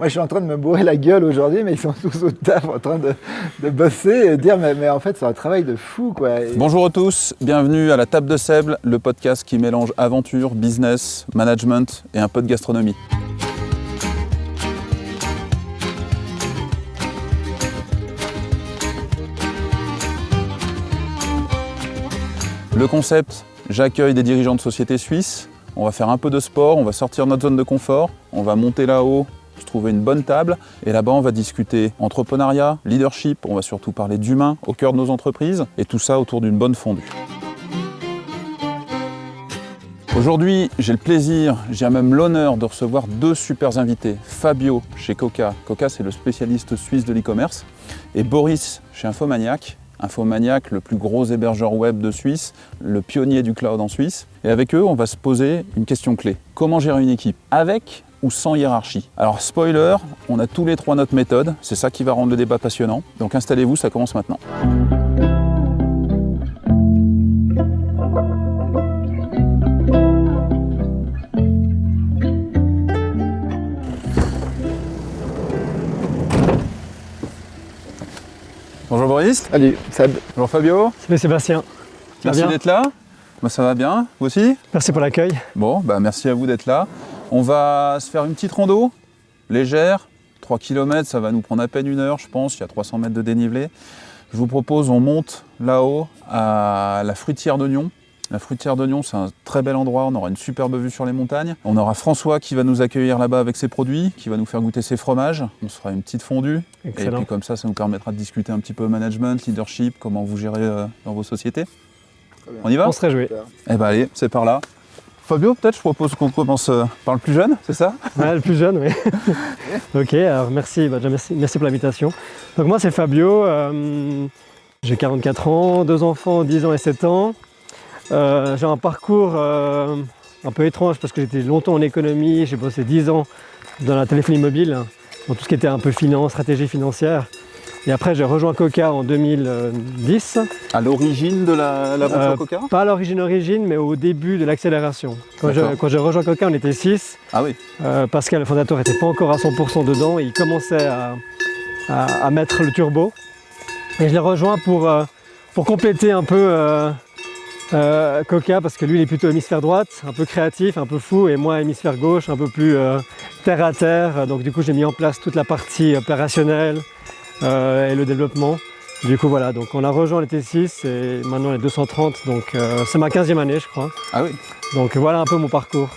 Moi, je suis en train de me bourrer la gueule aujourd'hui, mais ils sont tous au taf en train de bosser et de dire mais en fait, c'est un travail de fou, quoi. Bonjour à tous, bienvenue à la Table de Sèble, le podcast qui mélange aventure, business, management et un peu de gastronomie. Le concept, j'accueille des dirigeants de sociétés suisses, on va faire un peu de sport, on va sortir de notre zone de confort, on va monter là-haut, se trouver une bonne table et là-bas on va discuter entrepreneuriat, leadership, on va surtout parler d'humain au cœur de nos entreprises et tout ça autour d'une bonne fondue. Aujourd'hui, j'ai le plaisir, j'ai même l'honneur de recevoir deux super invités. Fabio chez Coca, Coca c'est le spécialiste suisse de l'e-commerce, et Boris chez Infomaniac. Infomaniac, le plus gros hébergeur web de Suisse, le pionnier du cloud en Suisse. Et avec eux, on va se poser une question clé. Comment gérer une équipe avec ou sans hiérarchie? Alors spoiler, on a tous les trois notre méthode, c'est ça qui va rendre le débat passionnant. Donc installez-vous, ça commence maintenant. Bonjour Boris. Salut, Seb. Bonjour Fabio. Salut Sébastien. Merci d'être là. Moi ça va bien, vous aussi? Merci pour l'accueil. Bon, merci à vous d'être là. On va se faire une petite rando, légère, 3 km, ça va nous prendre à peine 1 heure je pense, il y a 300 mètres de dénivelé. Je vous propose, on monte là-haut à la fruitière de Nyon. La fruitière de Nyon, c'est un très bel endroit, on aura une superbe vue sur les montagnes. On aura François qui va nous accueillir là-bas avec ses produits, qui va nous faire goûter ses fromages. On se fera une petite fondue. Excellent. Et puis comme ça nous permettra de discuter un petit peu management, leadership, comment vous gérez dans vos sociétés. On y va? On se réjouit. Eh ben allez, c'est par là. Fabio, peut-être je propose qu'on commence par le plus jeune, c'est ça? Ouais, le plus jeune, oui. Ok, alors merci, merci pour l'invitation. Donc moi c'est Fabio, j'ai 44 ans, 2 enfants, 10 ans et 7 ans. J'ai un parcours un peu étrange parce que j'étais longtemps en économie, j'ai bossé 10 ans dans la téléphonie mobile, dans tout ce qui était un peu finance, stratégie financière. Et après j'ai rejoint Coca en 2010. À l'origine de l'aventure Coca? Pas à l'origine, mais au début de l'accélération. Quand j'ai rejoint Coca, on était 6. Ah oui. Pascal, le fondateur, n'était pas encore à 100% dedans. Il commençait à mettre le turbo. Et je l'ai rejoint pour compléter un peu Coca, parce que lui, il est plutôt hémisphère droite, un peu créatif, un peu fou, et moi, hémisphère gauche, un peu plus terre à terre. Donc du coup, j'ai mis en place toute la partie opérationnelle et le développement. Du coup voilà, donc on a rejoint les T6 et maintenant on est 230, donc c'est ma 15e année je crois. Ah oui. Donc voilà un peu mon parcours.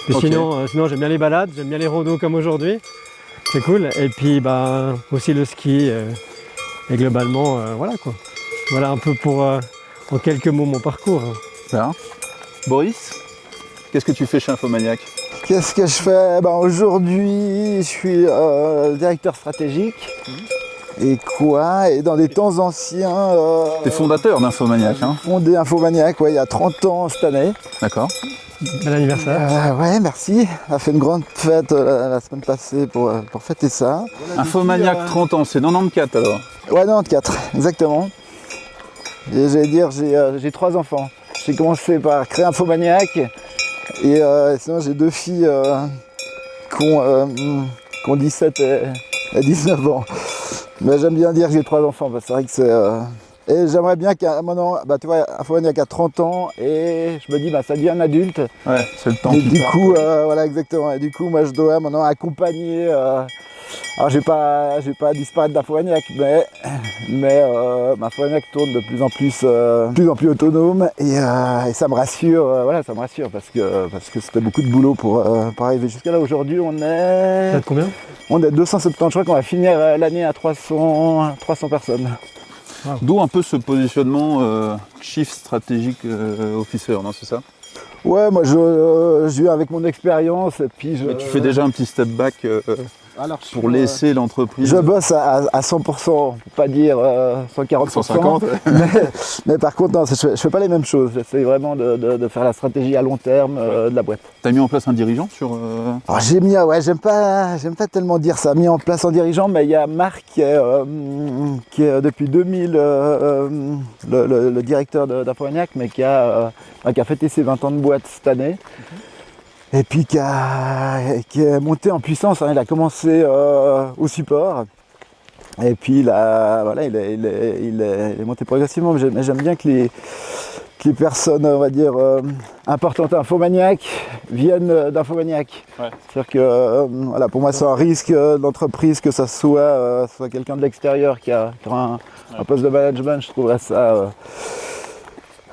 Et Okay. Sinon j'aime bien les balades, j'aime bien les randos comme aujourd'hui, c'est cool. Et puis aussi le ski et globalement voilà quoi. Voilà un peu pour en quelques mots mon parcours. Bien. Boris, qu'est-ce que tu fais chez Infomaniac? Qu'est-ce que je fais? Aujourd'hui, je suis directeur stratégique. Et quoi? Et dans des temps anciens... T'es fondateur d'Infomaniac, hein? Fondé Infomaniac, ouais, il y a 30 ans cette année. D'accord. Bel anniversaire. Ouais, merci. On a fait une grande fête la semaine passée pour fêter ça. Infomaniac 30 ans, c'est 94 alors? Ouais, 94, exactement. Et j'allais dire, j'ai 3 enfants. J'ai commencé par créer Infomaniac. Et sinon, j'ai 2 filles qui ont 17 et 19 ans. Mais j'aime bien dire que j'ai 3 enfants, parce que c'est vrai que c'est... Et j'aimerais bien qu'à un moment, tu vois, Infomaniac a 30 ans, et je me dis, ça devient un adulte. Ouais, c'est le temps Et qui du passe. coup, voilà, exactement. Et du coup, moi, je dois maintenant accompagner... alors, je vais pas disparaître d'Infomaniac, mais Infomaniac tourne de plus en plus autonome, et ça me rassure, ça me rassure, parce que c'était beaucoup de boulot pour arriver jusqu'à là. Aujourd'hui, on Vous est... êtes combien? On est 270, je crois qu'on va finir l'année à 300 personnes. D'où un peu ce positionnement Chief Strategic Officer, non, c'est ça? Ouais, moi je viens avec mon expérience, et puis Mais tu fais déjà un petit step back pour laisser l'entreprise. Je bosse à 100%, pour pas dire 140%. 150, ouais. mais par contre, non, je fais pas les mêmes choses. J'essaie vraiment de faire la stratégie à long terme de la boîte. T'as mis en place un dirigeant sur... Alors, j'aime pas tellement dire ça, mis en place en dirigeant, mais il y a Marc qui est depuis 2000 le directeur d'Infomaniac, mais qui a fêté ses 20 ans de boîte cette année. et puis qui est monté en puissance. Hein. Il a commencé au support. Et puis là, voilà, il est monté progressivement. Mais j'aime bien que les personnes, on va dire, importantes Infomaniac viennent d'Infomaniac. Ouais. C'est-à-dire que voilà, pour moi, c'est un risque d'entreprise que ça soit quelqu'un de l'extérieur qui a un poste de management. Je trouverais ça,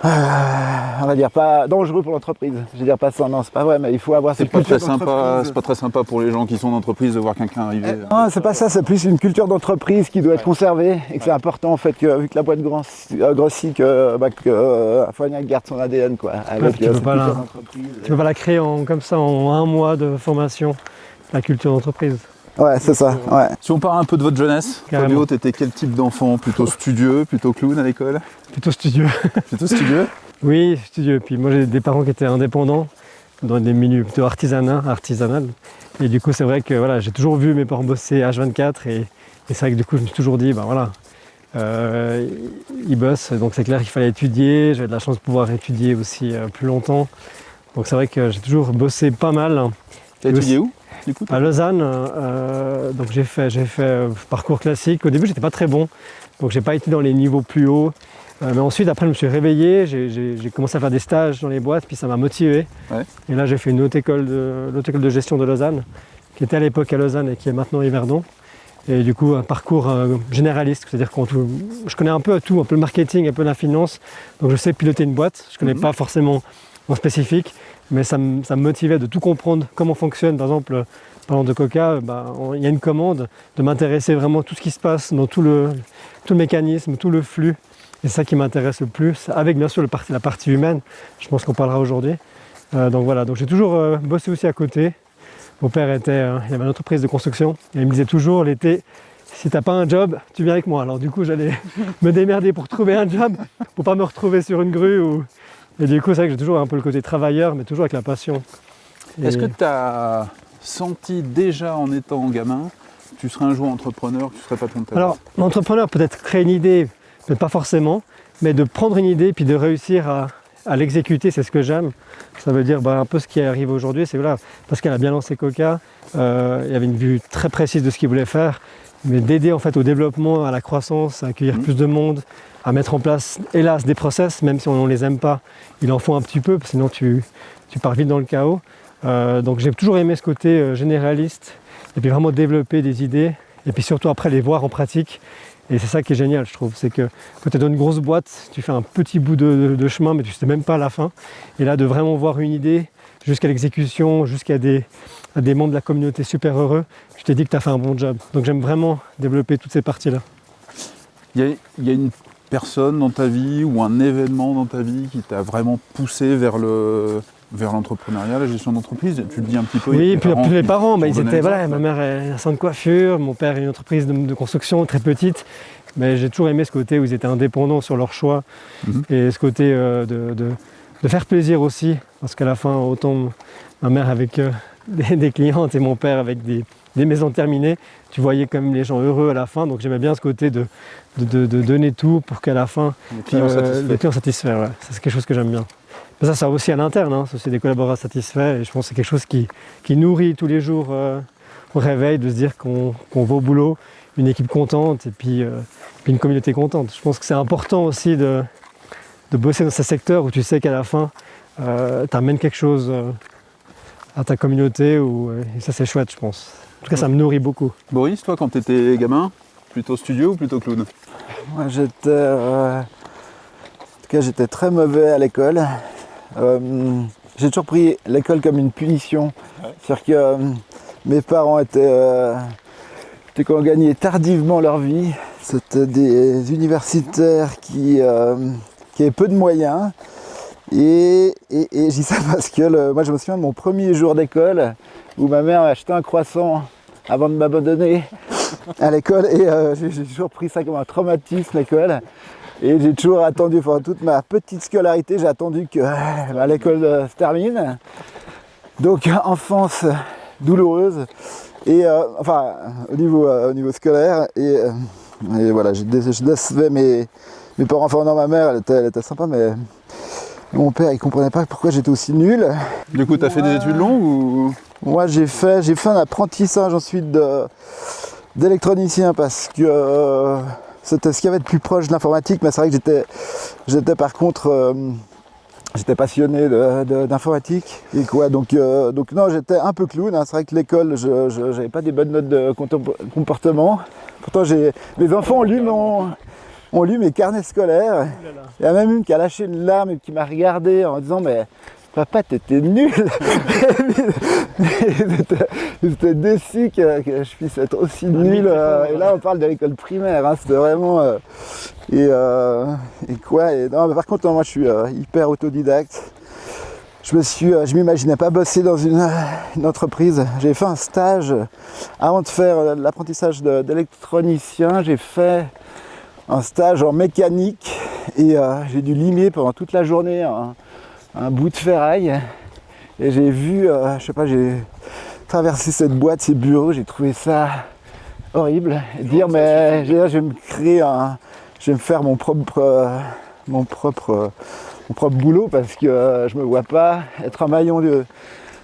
on va dire, pas dangereux pour l'entreprise. Je veux dire pas ça, non, c'est pas vrai, mais il faut avoir cette culture d'entreprise. C'est pas très sympa pour les gens qui sont d'entreprise de voir quelqu'un arriver. Non, c'est pas ça, c'est plus une culture d'entreprise qui doit être conservée et que c'est important en fait que vu que la boîte grossit que Infomaniac garde son ADN quoi. Avec tu peux pas la créer comme ça en un mois de formation, la culture d'entreprise. Ouais, c'est ça. Ouais. Si on parle un peu de votre jeunesse, Carrément. Fabio, t'étais quel type d'enfant? Plutôt studieux, plutôt clown à l'école? Plutôt studieux. Plutôt studieux? Oui, studieux. Puis moi j'ai des parents qui étaient indépendants, dans des milieux plutôt artisanal. Et du coup c'est vrai que voilà, j'ai toujours vu mes parents bosser H24 et c'est vrai que du coup je me suis toujours dit, ben voilà, ils bossent, donc c'est clair qu'il fallait étudier. J'avais de la chance de pouvoir étudier aussi plus longtemps. Donc c'est vrai que j'ai toujours bossé pas mal. T'as étudié où du coup? À Lausanne, donc j'ai fait parcours classique. Au début j'étais pas très bon, donc j'ai pas été dans les niveaux plus hauts. Mais ensuite, après, je me suis réveillé, j'ai commencé à faire des stages dans les boîtes, puis ça m'a motivé. Ouais. Et là, j'ai fait une haute école de gestion de Lausanne, qui était à l'époque à Lausanne et qui est maintenant à Yverdon. Et du coup, un parcours généraliste, c'est-à-dire que je connais un peu tout, un peu le marketing, un peu la finance. Donc, je sais piloter une boîte. Je ne connais pas forcément en spécifique, mais ça me motivait de tout comprendre, comment fonctionne. Par exemple, parlant de Coca, il y a une commande, de m'intéresser vraiment à tout ce qui se passe dans tout le mécanisme, tout le flux. Et c'est ça qui m'intéresse le plus, avec bien sûr la partie humaine, je pense qu'on parlera aujourd'hui. Donc voilà, donc j'ai toujours bossé aussi à côté. Mon père il avait une entreprise de construction et il me disait toujours l'été, si t'as pas un job, tu viens avec moi. Alors du coup j'allais me démerder pour trouver un job, pour pas me retrouver sur une grue. Et du coup c'est vrai que j'ai toujours un peu le côté travailleur, mais toujours avec la passion. Est-ce que tu as senti déjà en étant gamin, tu serais un jour entrepreneur, que tu serais patron de ta boîte? Alors l'entrepreneur peut-être créer une idée, mais pas forcément, mais de prendre une idée puis de réussir à l'exécuter, c'est ce que j'aime. Ça veut dire un peu ce qui arrive aujourd'hui, c'est voilà, parce qu'elle a bien lancé Coca, il y avait une vue très précise de ce qu'il voulait faire, mais d'aider en fait au développement, à la croissance, à accueillir plus de monde, à mettre en place, hélas, des process, même si on ne les aime pas, il en faut un petit peu, sinon tu pars vite dans le chaos. Donc j'ai toujours aimé ce côté généraliste, et puis vraiment développer des idées, et puis surtout après les voir en pratique. Et c'est ça qui est génial, je trouve, c'est que quand tu es dans une grosse boîte, tu fais un petit bout de chemin, mais tu ne sais même pas à la fin. Et là, de vraiment voir une idée jusqu'à l'exécution, jusqu'à des membres de la communauté super heureux, tu t'es dit que tu as fait un bon job. Donc j'aime vraiment développer toutes ces parties-là. Il y a une personne dans ta vie ou un événement dans ta vie qui t'a vraiment poussé vers l'entrepreneuriat, la gestion d'entreprise? Tu le dis un petit peu. Oui, puis les parents, ils étaient, voilà, ma mère est un salon de coiffure, mon père a une entreprise de construction très petite, mais j'ai toujours aimé ce côté où ils étaient indépendants sur leurs choix et ce côté de faire plaisir aussi, parce qu'à la fin, autant ma mère avec des clientes et mon père avec des maisons terminées, tu voyais quand même les gens heureux à la fin, donc j'aimais bien ce côté de donner tout pour qu'à la fin, les clients satisfaits. Ouais. Ça, c'est quelque chose que j'aime bien. Mais ça aussi à l'interne, c'est aussi des collaborateurs satisfaits et je pense que c'est quelque chose qui nourrit tous les jours au réveil, de se dire qu'on va au boulot, une équipe contente et puis une communauté contente. Je pense que c'est important aussi de bosser dans ce secteur où tu sais qu'à la fin, tu amènes quelque chose à ta communauté et ça c'est chouette, je pense. En tout cas, ça me nourrit beaucoup. Boris, toi quand tu étais gamin, plutôt studio ou plutôt clown? Moi j'étais très mauvais à l'école. J'ai toujours pris l'école comme une punition. C'est-à-dire que mes parents étaient quand on gagnait tardivement leur vie. C'était des universitaires qui avaient peu de moyens. Et je dis ça parce que moi je me souviens de mon premier jour d'école où ma mère m'a acheté un croissant avant de m'abandonner à l'école et j'ai toujours pris ça comme un traumatisme l'école. Et j'ai toujours attendu, toute ma petite scolarité, j'ai attendu que l'école se termine. Donc enfance douloureuse, et au niveau scolaire. Et voilà, je décevais mes parents. Enfin non, ma mère, elle était sympa, mais Mon père, il comprenait pas pourquoi j'étais aussi nul. Du coup, tu as fait des études longues ou... Moi, j'ai fait un apprentissage ensuite d'électronicien parce que c'était ce qu'il y avait de plus proche de l'informatique, mais c'est vrai que j'étais par contre... J'étais passionné d'informatique et quoi, donc non, j'étais un peu clown, hein. C'est vrai que l'école, je n'avais pas des bonnes notes de comportement. Pourtant, mes enfants ont lu mes carnets scolaires. Il y a même une qui a lâché une larme et qui m'a regardé en disant « mais papa, t'étais nul !» J'étais déçu que je puisse être aussi nul. Et là, on parle de l'école primaire, hein. C'était vraiment... non, mais par contre, moi, je suis hyper autodidacte. Je m'imaginais pas bosser dans une entreprise. J'ai fait un stage avant de faire l'apprentissage d'électronicien. J'ai fait un stage en mécanique et j'ai dû limer pendant toute la journée un bout de ferraille. Et j'ai vu, j'ai traversé cette boîte, ces bureaux, j'ai trouvé ça horrible. Et dire, mais je vais me faire mon propre boulot parce que je me vois pas être un maillon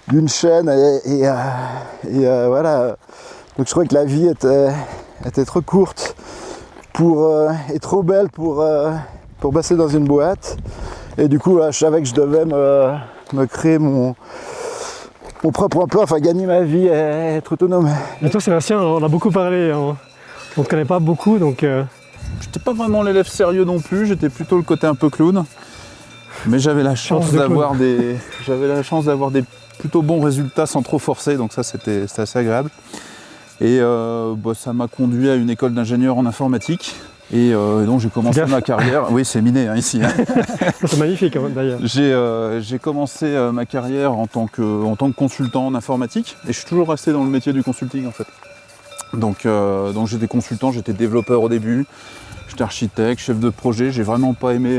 d'une chaîne et voilà. Donc je trouvais que la vie était trop courte et trop belle pour bosser dans une boîte. Et du coup, je savais que je devais me créer mon propre emploi, enfin gagner ma vie et être autonome. Et toi, Sébastien, on a beaucoup parlé, on ne te connaît pas beaucoup, donc... J'étais pas vraiment l'élève sérieux non plus, j'étais plutôt le côté un peu clown. Mais j'avais la chance d'avoir des plutôt bons résultats sans trop forcer, donc ça c'était assez agréable. Et ça m'a conduit à une école d'ingénieur en informatique. Et donc j'ai commencé ma carrière. Oui, c'est miné hein, ici. Hein. C'est magnifique d'ailleurs. J'ai commencé ma carrière en tant que consultant en informatique et je suis toujours resté dans le métier du consulting en fait. Donc j'étais consultant, j'étais développeur au début, j'étais architecte, chef de projet. J'ai vraiment pas aimé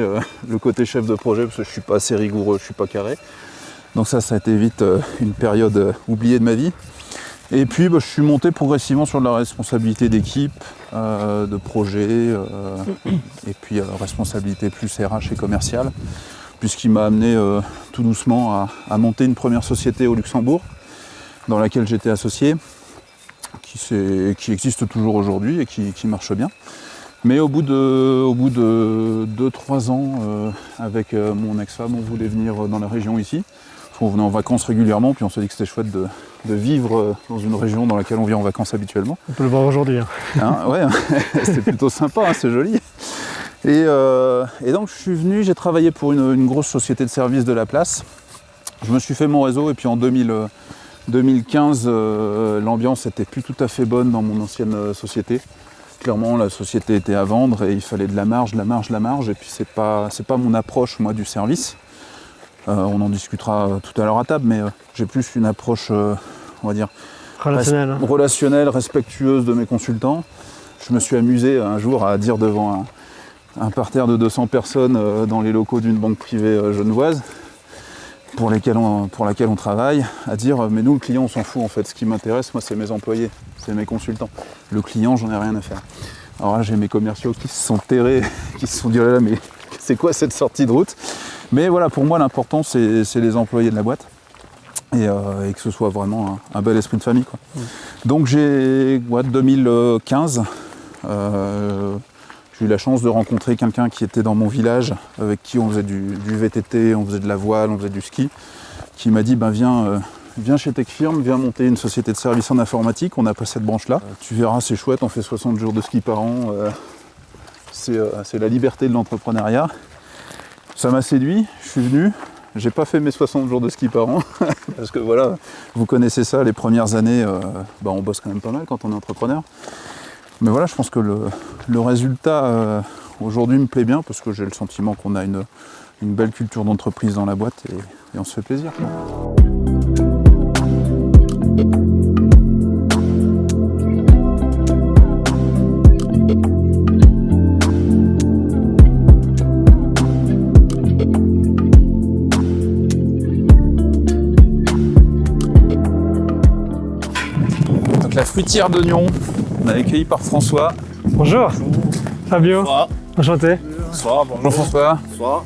le côté chef de projet parce que je suis pas assez rigoureux, je suis pas carré. Donc ça a été vite une période oubliée de ma vie. Et puis je suis monté progressivement sur de la responsabilité d'équipe, de projet, et puis responsabilité plus RH et commerciale, puisqu'il m'a amené tout doucement à monter une première société au Luxembourg, dans laquelle j'étais associé, qui existe toujours aujourd'hui et qui marche bien. Mais au bout de 2-3 ans, avec mon ex-femme, on voulait venir dans la région ici. On venait en vacances régulièrement, puis on s'est dit que c'était chouette de vivre dans une région dans laquelle on vient en vacances habituellement. On peut le voir aujourd'hui. Hein, ouais, c'est plutôt sympa, hein, c'est joli. Et donc je suis venu, j'ai travaillé pour une grosse société de services de la place. Je me suis fait mon réseau et puis en 2015, l'ambiance était plus tout à fait bonne dans mon ancienne société. Clairement, la société était à vendre et il fallait de la marge. Et puis c'est pas mon approche, moi, du service. On en discutera tout à l'heure à table, mais j'ai plus une approche, on va dire, relationnelle, respectueuse de mes consultants. Je me suis amusé un jour à dire devant un parterre de 200 personnes dans les locaux d'une banque privée genevoise, pour laquelle on travaille, à dire mais nous le client on s'en fout en fait, ce qui m'intéresse moi c'est mes employés, c'est mes consultants. Le client j'en ai rien à faire. Alors là j'ai mes commerciaux qui se sont terrés, qui se sont dit oh là là mais c'est quoi cette sortie de route? Mais voilà, pour moi l'important c'est les employés de la boîte et que ce soit vraiment un bel esprit de famille quoi. Donc j'ai 2015 j'ai eu la chance de rencontrer quelqu'un qui était dans mon village, avec qui on faisait du VTT, on faisait de la voile, on faisait du ski, qui m'a dit viens chez Techfirm, viens monter une société de services en informatique, on n'a pas cette branche-là. Tu verras, c'est chouette, on fait 60 jours de ski par an, c'est la liberté de l'entrepreneuriat. Ça m'a séduit, je suis venu, j'ai pas fait mes 60 jours de ski par an, parce que voilà, vous connaissez ça, les premières années, on bosse quand même pas mal quand on est entrepreneur. Mais voilà, je pense que le résultat aujourd'hui me plaît bien parce que j'ai le sentiment qu'on a une belle culture d'entreprise dans la boîte et on se fait plaisir. Donc la fruitière de Nyon. On est accueilli par François. Bonjour. Fabio. Bonsoir. Enchanté. Bonsoir, Bonjour François. Bonsoir.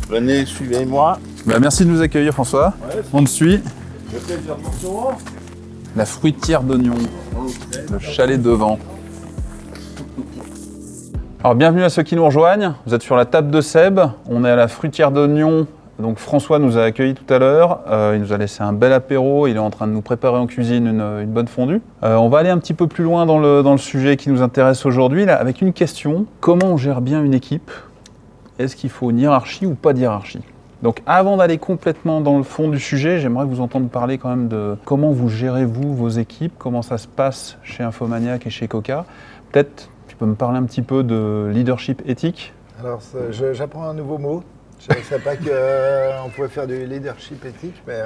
Venez, suivez-moi. Merci de nous accueillir François. Ouais, On te suit. je fais faire attention. La fruitière d'oignon, le chalet devant. Alors bienvenue à ceux qui nous rejoignent. Vous êtes sur la table de Seb. On est à la fruitière d'oignon. Donc François nous a accueillis tout à l'heure. Il nous a laissé un bel apéro. Il est en train de nous préparer en cuisine une bonne fondue. On va aller un petit peu plus loin dans le sujet qui nous intéresse aujourd'hui, là, avec une question. Comment on gère bien une équipe ? Est-ce qu'il faut une hiérarchie ou pas de hiérarchie ? Donc avant d'aller complètement dans le fond du sujet, j'aimerais vous entendre parler quand même de comment vous gérez vous vos équipes, comment ça se passe chez Infomaniac et chez Coca. Peut-être tu peux me parler un petit peu de leadership éthique. Alors, j'apprends un nouveau mot. Je ne savais pas qu'on pouvait faire du leadership éthique, mais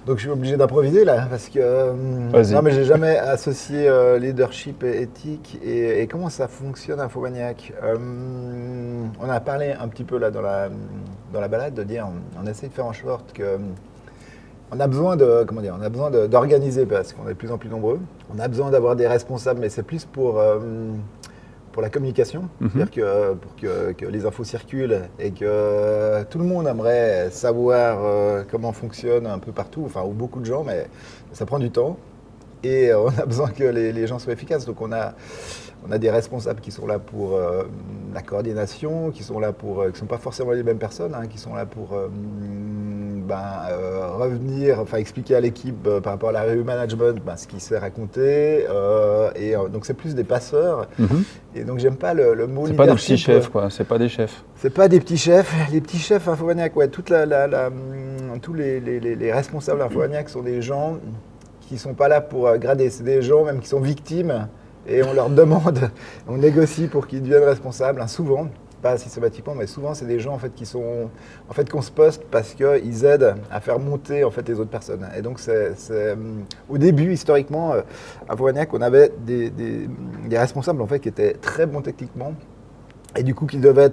donc je suis obligé d'improviser là, parce que non, mais j'ai jamais associé leadership et éthique et comment ça fonctionne Infomaniac. On a parlé un petit peu là dans la balade de dire, on essaie de faire en sorte que on a besoin d'organiser parce qu'on est de plus en plus nombreux. On a besoin d'avoir des responsables, mais c'est plus pour la communication, c'est-à-dire que les infos circulent et que tout le monde aimerait savoir comment fonctionne un peu partout, enfin ou beaucoup de gens, mais ça prend du temps et on a besoin que les gens soient efficaces. Donc on a des responsables qui sont là pour la coordination, qui sont pas forcément les mêmes personnes, hein, qui sont là pour revenir, enfin expliquer à l'équipe par rapport à la review management ce qui s'est raconté. Donc c'est plus des passeurs. Et donc j'aime pas le mot leadership. C'est pas des petits chefs, quoi. C'est pas des chefs. C'est pas des petits chefs. Les petits chefs Infomaniac, ouais, tous les responsables Infomaniac sont des gens qui sont pas là pour grader. C'est des gens même qui sont victimes. Et on leur demande, on négocie pour qu'ils deviennent responsables, hein, souvent, pas systématiquement, mais souvent c'est des gens en fait qu'on se poste parce qu'ils aident à faire monter en fait les autres personnes. Et donc au début historiquement, à Infomaniac, on avait des responsables en fait qui étaient très bons techniquement. Et du coup, qui devaient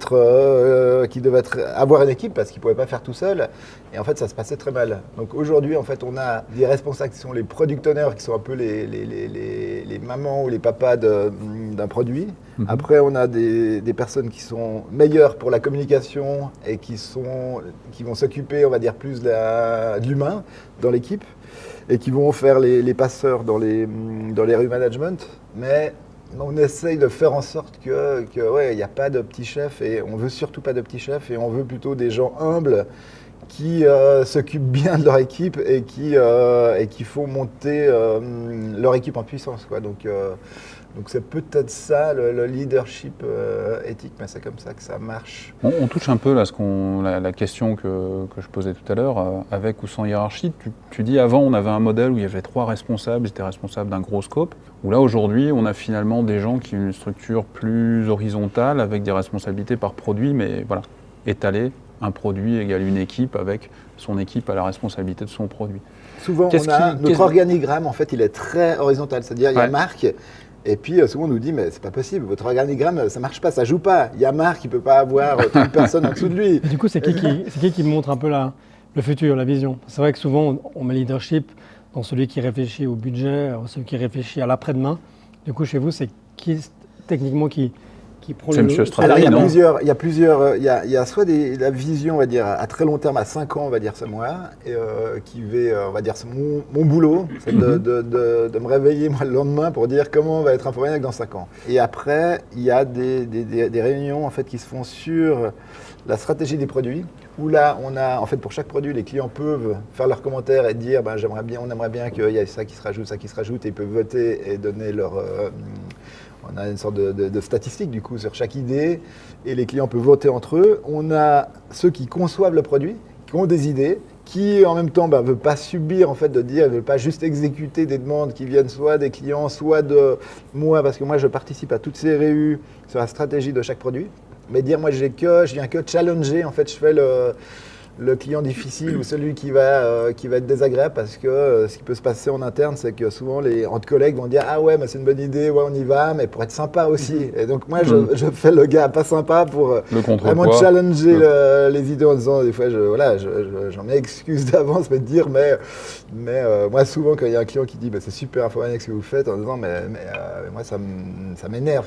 avoir une équipe parce qu'ils ne pouvaient pas faire tout seuls. Et en fait, ça se passait très mal. Donc aujourd'hui, en fait, on a des responsables qui sont les product owners, qui sont un peu les mamans ou les papas d'un produit. Après, on a des personnes qui sont meilleures pour la communication et qui vont s'occuper, on va dire, plus de l'humain dans l'équipe et qui vont faire les passeurs dans les review management. Mais on essaye de faire en sorte il n'y a pas de petits chefs et on veut surtout pas de petits chefs et on veut plutôt des gens humbles qui s'occupent bien de leur équipe et qui font monter leur équipe en puissance, quoi. Donc c'est peut-être ça le leadership éthique, mais c'est comme ça que ça marche. On touche un peu là la question que je posais tout à l'heure, avec ou sans hiérarchie. Tu dis avant on avait un modèle où il y avait 3 responsables, ils étaient responsables d'un gros scope, où là aujourd'hui on a finalement des gens qui ont une structure plus horizontale avec des responsabilités par produit, mais voilà, étalé, un produit égale une équipe avec son équipe à la responsabilité de son produit. Souvent notre organigramme en fait il est très horizontal, c'est-à-dire il y a Marc. Et puis souvent on nous dit mais c'est pas possible, votre organigramme ça marche pas, ça joue pas. Il y a Marc qui peut pas avoir une personne en dessous de lui. Et du coup c'est qui montre un peu le futur, la vision? C'est vrai que souvent on met leadership dans celui qui réfléchit au budget, celui qui réfléchit à l'après-demain. Du coup chez vous c'est qui techniquement qui prend le... Monsieur Stratégie. Alors il y a soit la vision on va dire à très long terme, à 5 ans on va dire c'est moi, et qui on va dire c'est mon boulot, c'est de me réveiller moi le lendemain pour dire comment on va être Infomaniac dans 5 ans. Et après il y a des réunions en fait qui se font sur la stratégie des produits, où là on a en fait pour chaque produit les clients peuvent faire leurs commentaires et dire on aimerait bien qu'il y ait ça qui se rajoute, et ils peuvent voter et donner leur on a une sorte de statistique du coup sur chaque idée et les clients peuvent voter entre eux. On a ceux qui conçoivent le produit, qui ont des idées, qui en même temps ne veulent pas subir en fait de dire, ne veulent pas juste exécuter des demandes qui viennent soit des clients, soit de moi, parce que moi je participe à toutes ces réunions sur la stratégie de chaque produit. Mais dire moi je viens que challenger, en fait je fais le client difficile ou celui qui va être désagréable parce que ce qui peut se passer en interne, c'est que souvent entre collègues vont dire « Ah ouais, mais c'est une bonne idée, ouais, on y va, mais pour être sympa aussi. » Et donc moi, je fais le gars pas sympa pour vraiment challenger les idées en disant, des fois, j'en m'excuse d'avance, mais de dire, mais moi, souvent, quand il y a un client qui dit « C'est super informatique ce que vous faites », en disant « Mais moi, ça m'énerve,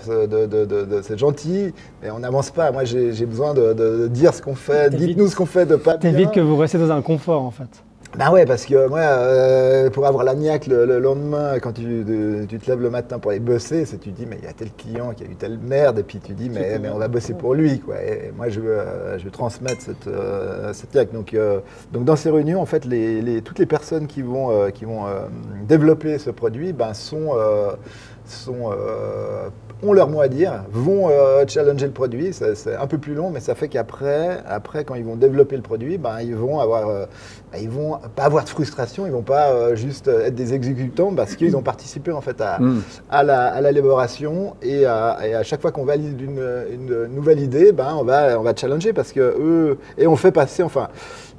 c'est gentil, mais on n'avance pas. Moi, j'ai besoin de dire ce qu'on fait, dites-nous ce qu'on fait de pas bien. » T'évites que vous restez dans un confort, en fait. Ben ouais, parce que moi, pour avoir la niaque le lendemain, quand tu te lèves le matin pour aller bosser, tu te dis, mais il y a tel client qui a eu telle merde, et puis tu te dis, mais on va bosser pour lui, quoi. Et moi, je veux transmettre cette niaque. Donc, dans ces réunions, en fait, toutes les personnes qui vont développer ce produit, ont leur mot à dire, vont challenger le produit. C'est un peu plus long, mais ça fait qu'après, quand ils vont développer le produit, ils vont pas avoir de frustration, ils vont pas juste être des exécutants parce qu'ils ont participé en fait à l'élaboration et à chaque fois qu'on valide une nouvelle idée, on va challenger parce que eux et on fait passer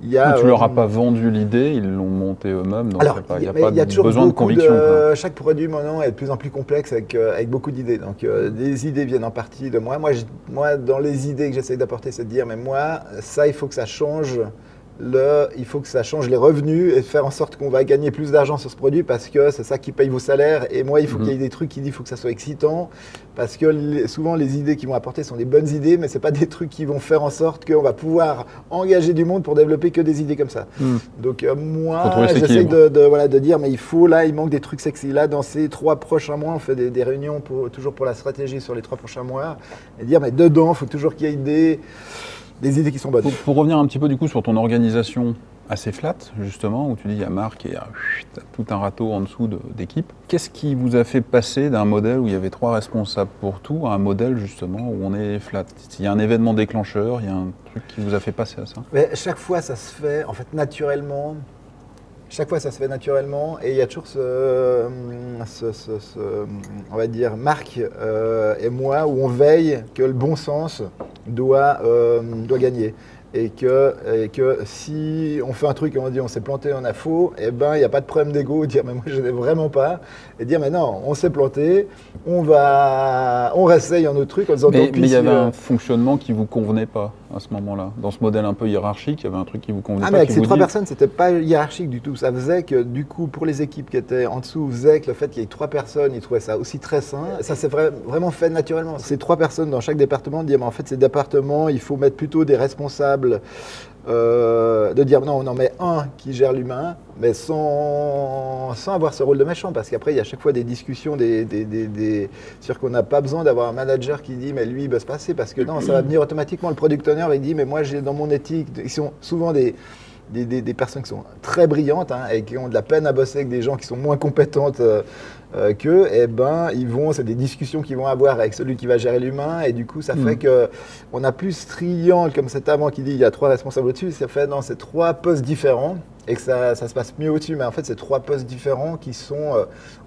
tu leur as pas vendu l'idée, ils l'ont montée eux-mêmes, donc il n'y a pas besoin de conviction. Chaque produit maintenant est de plus en plus complexe avec beaucoup d'idées. Donc des idées viennent en partie de moi. Moi, dans les idées que j'essaie d'apporter, c'est de dire, mais moi, ça, il faut que ça change. Il faut que ça change les revenus et faire en sorte qu'on va gagner plus d'argent sur ce produit parce que c'est ça qui paye vos salaires. Et moi, il faut qu'il y ait des trucs qui disent qu'il faut que ça soit excitant parce que souvent, les idées qu'ils vont apporter sont des bonnes idées, mais ce n'est pas des trucs qui vont faire en sorte qu'on va pouvoir engager du monde pour développer que des idées comme ça. Donc moi, j'essaie de dire, mais il manque des trucs sexy. Là, dans ces 3 prochains mois, on fait des réunions toujours pour la stratégie sur les 3 prochains mois et dire, mais dedans, il faut toujours qu'il y ait des idées qui sont bonnes. Pour revenir un petit peu du coup sur ton organisation assez flat, justement, où tu dis il y a Marc et t'as tout un râteau en dessous d'équipe. Qu'est-ce qui vous a fait passer d'un modèle où il y avait 3 responsables pour tout à un modèle justement où on est flat? Il y a un événement déclencheur, il y a un truc qui vous a fait passer à ça? Mais chaque fois ça se fait en fait naturellement. Et il y a toujours on va dire, Marc et moi, où on veille que le bon sens doit gagner. Et que si on fait un truc et on dit on s'est planté, on a faux, il n'y a pas de problème d'ego, dire mais moi je n'ai vraiment pas, et dire mais non, on s'est planté, on réessaye un autre truc en disant mais il y avait un fonctionnement qui ne vous convenait pas à ce moment-là. Dans ce modèle un peu hiérarchique, il y avait un truc qui ne vous convenait pas. Mais avec ces 3 personnes, c'était pas hiérarchique du tout. Ça faisait que du coup, pour les équipes qui étaient en dessous, faisait que le fait qu'il y ait 3 personnes, ils trouvaient ça aussi très sain. Ça s'est vraiment fait naturellement. Ces 3 personnes dans chaque département disaient mais en fait ces départements, il faut mettre plutôt des responsables. De dire non, on en met un qui gère l'humain, mais sans avoir ce rôle de méchant, parce qu'après il y a à chaque fois des discussions sur qu'on n'a pas besoin d'avoir un manager qui dit mais lui il bosse pas assez, parce que non, ça va venir automatiquement. Le product owner il dit mais moi j'ai dans mon éthique, ils sont souvent des personnes qui sont très brillantes et qui ont de la peine à bosser avec des gens qui sont moins compétentes qu'eux, c'est des discussions qu'ils vont avoir avec celui qui va gérer l'humain, et du coup ça fait qu'on a plus triangle comme cet avant qui dit il y a 3 responsables au-dessus, ça fait non, c'est 3 postes différents et que ça se passe mieux au-dessus, mais en fait c'est 3 postes différents qui sont,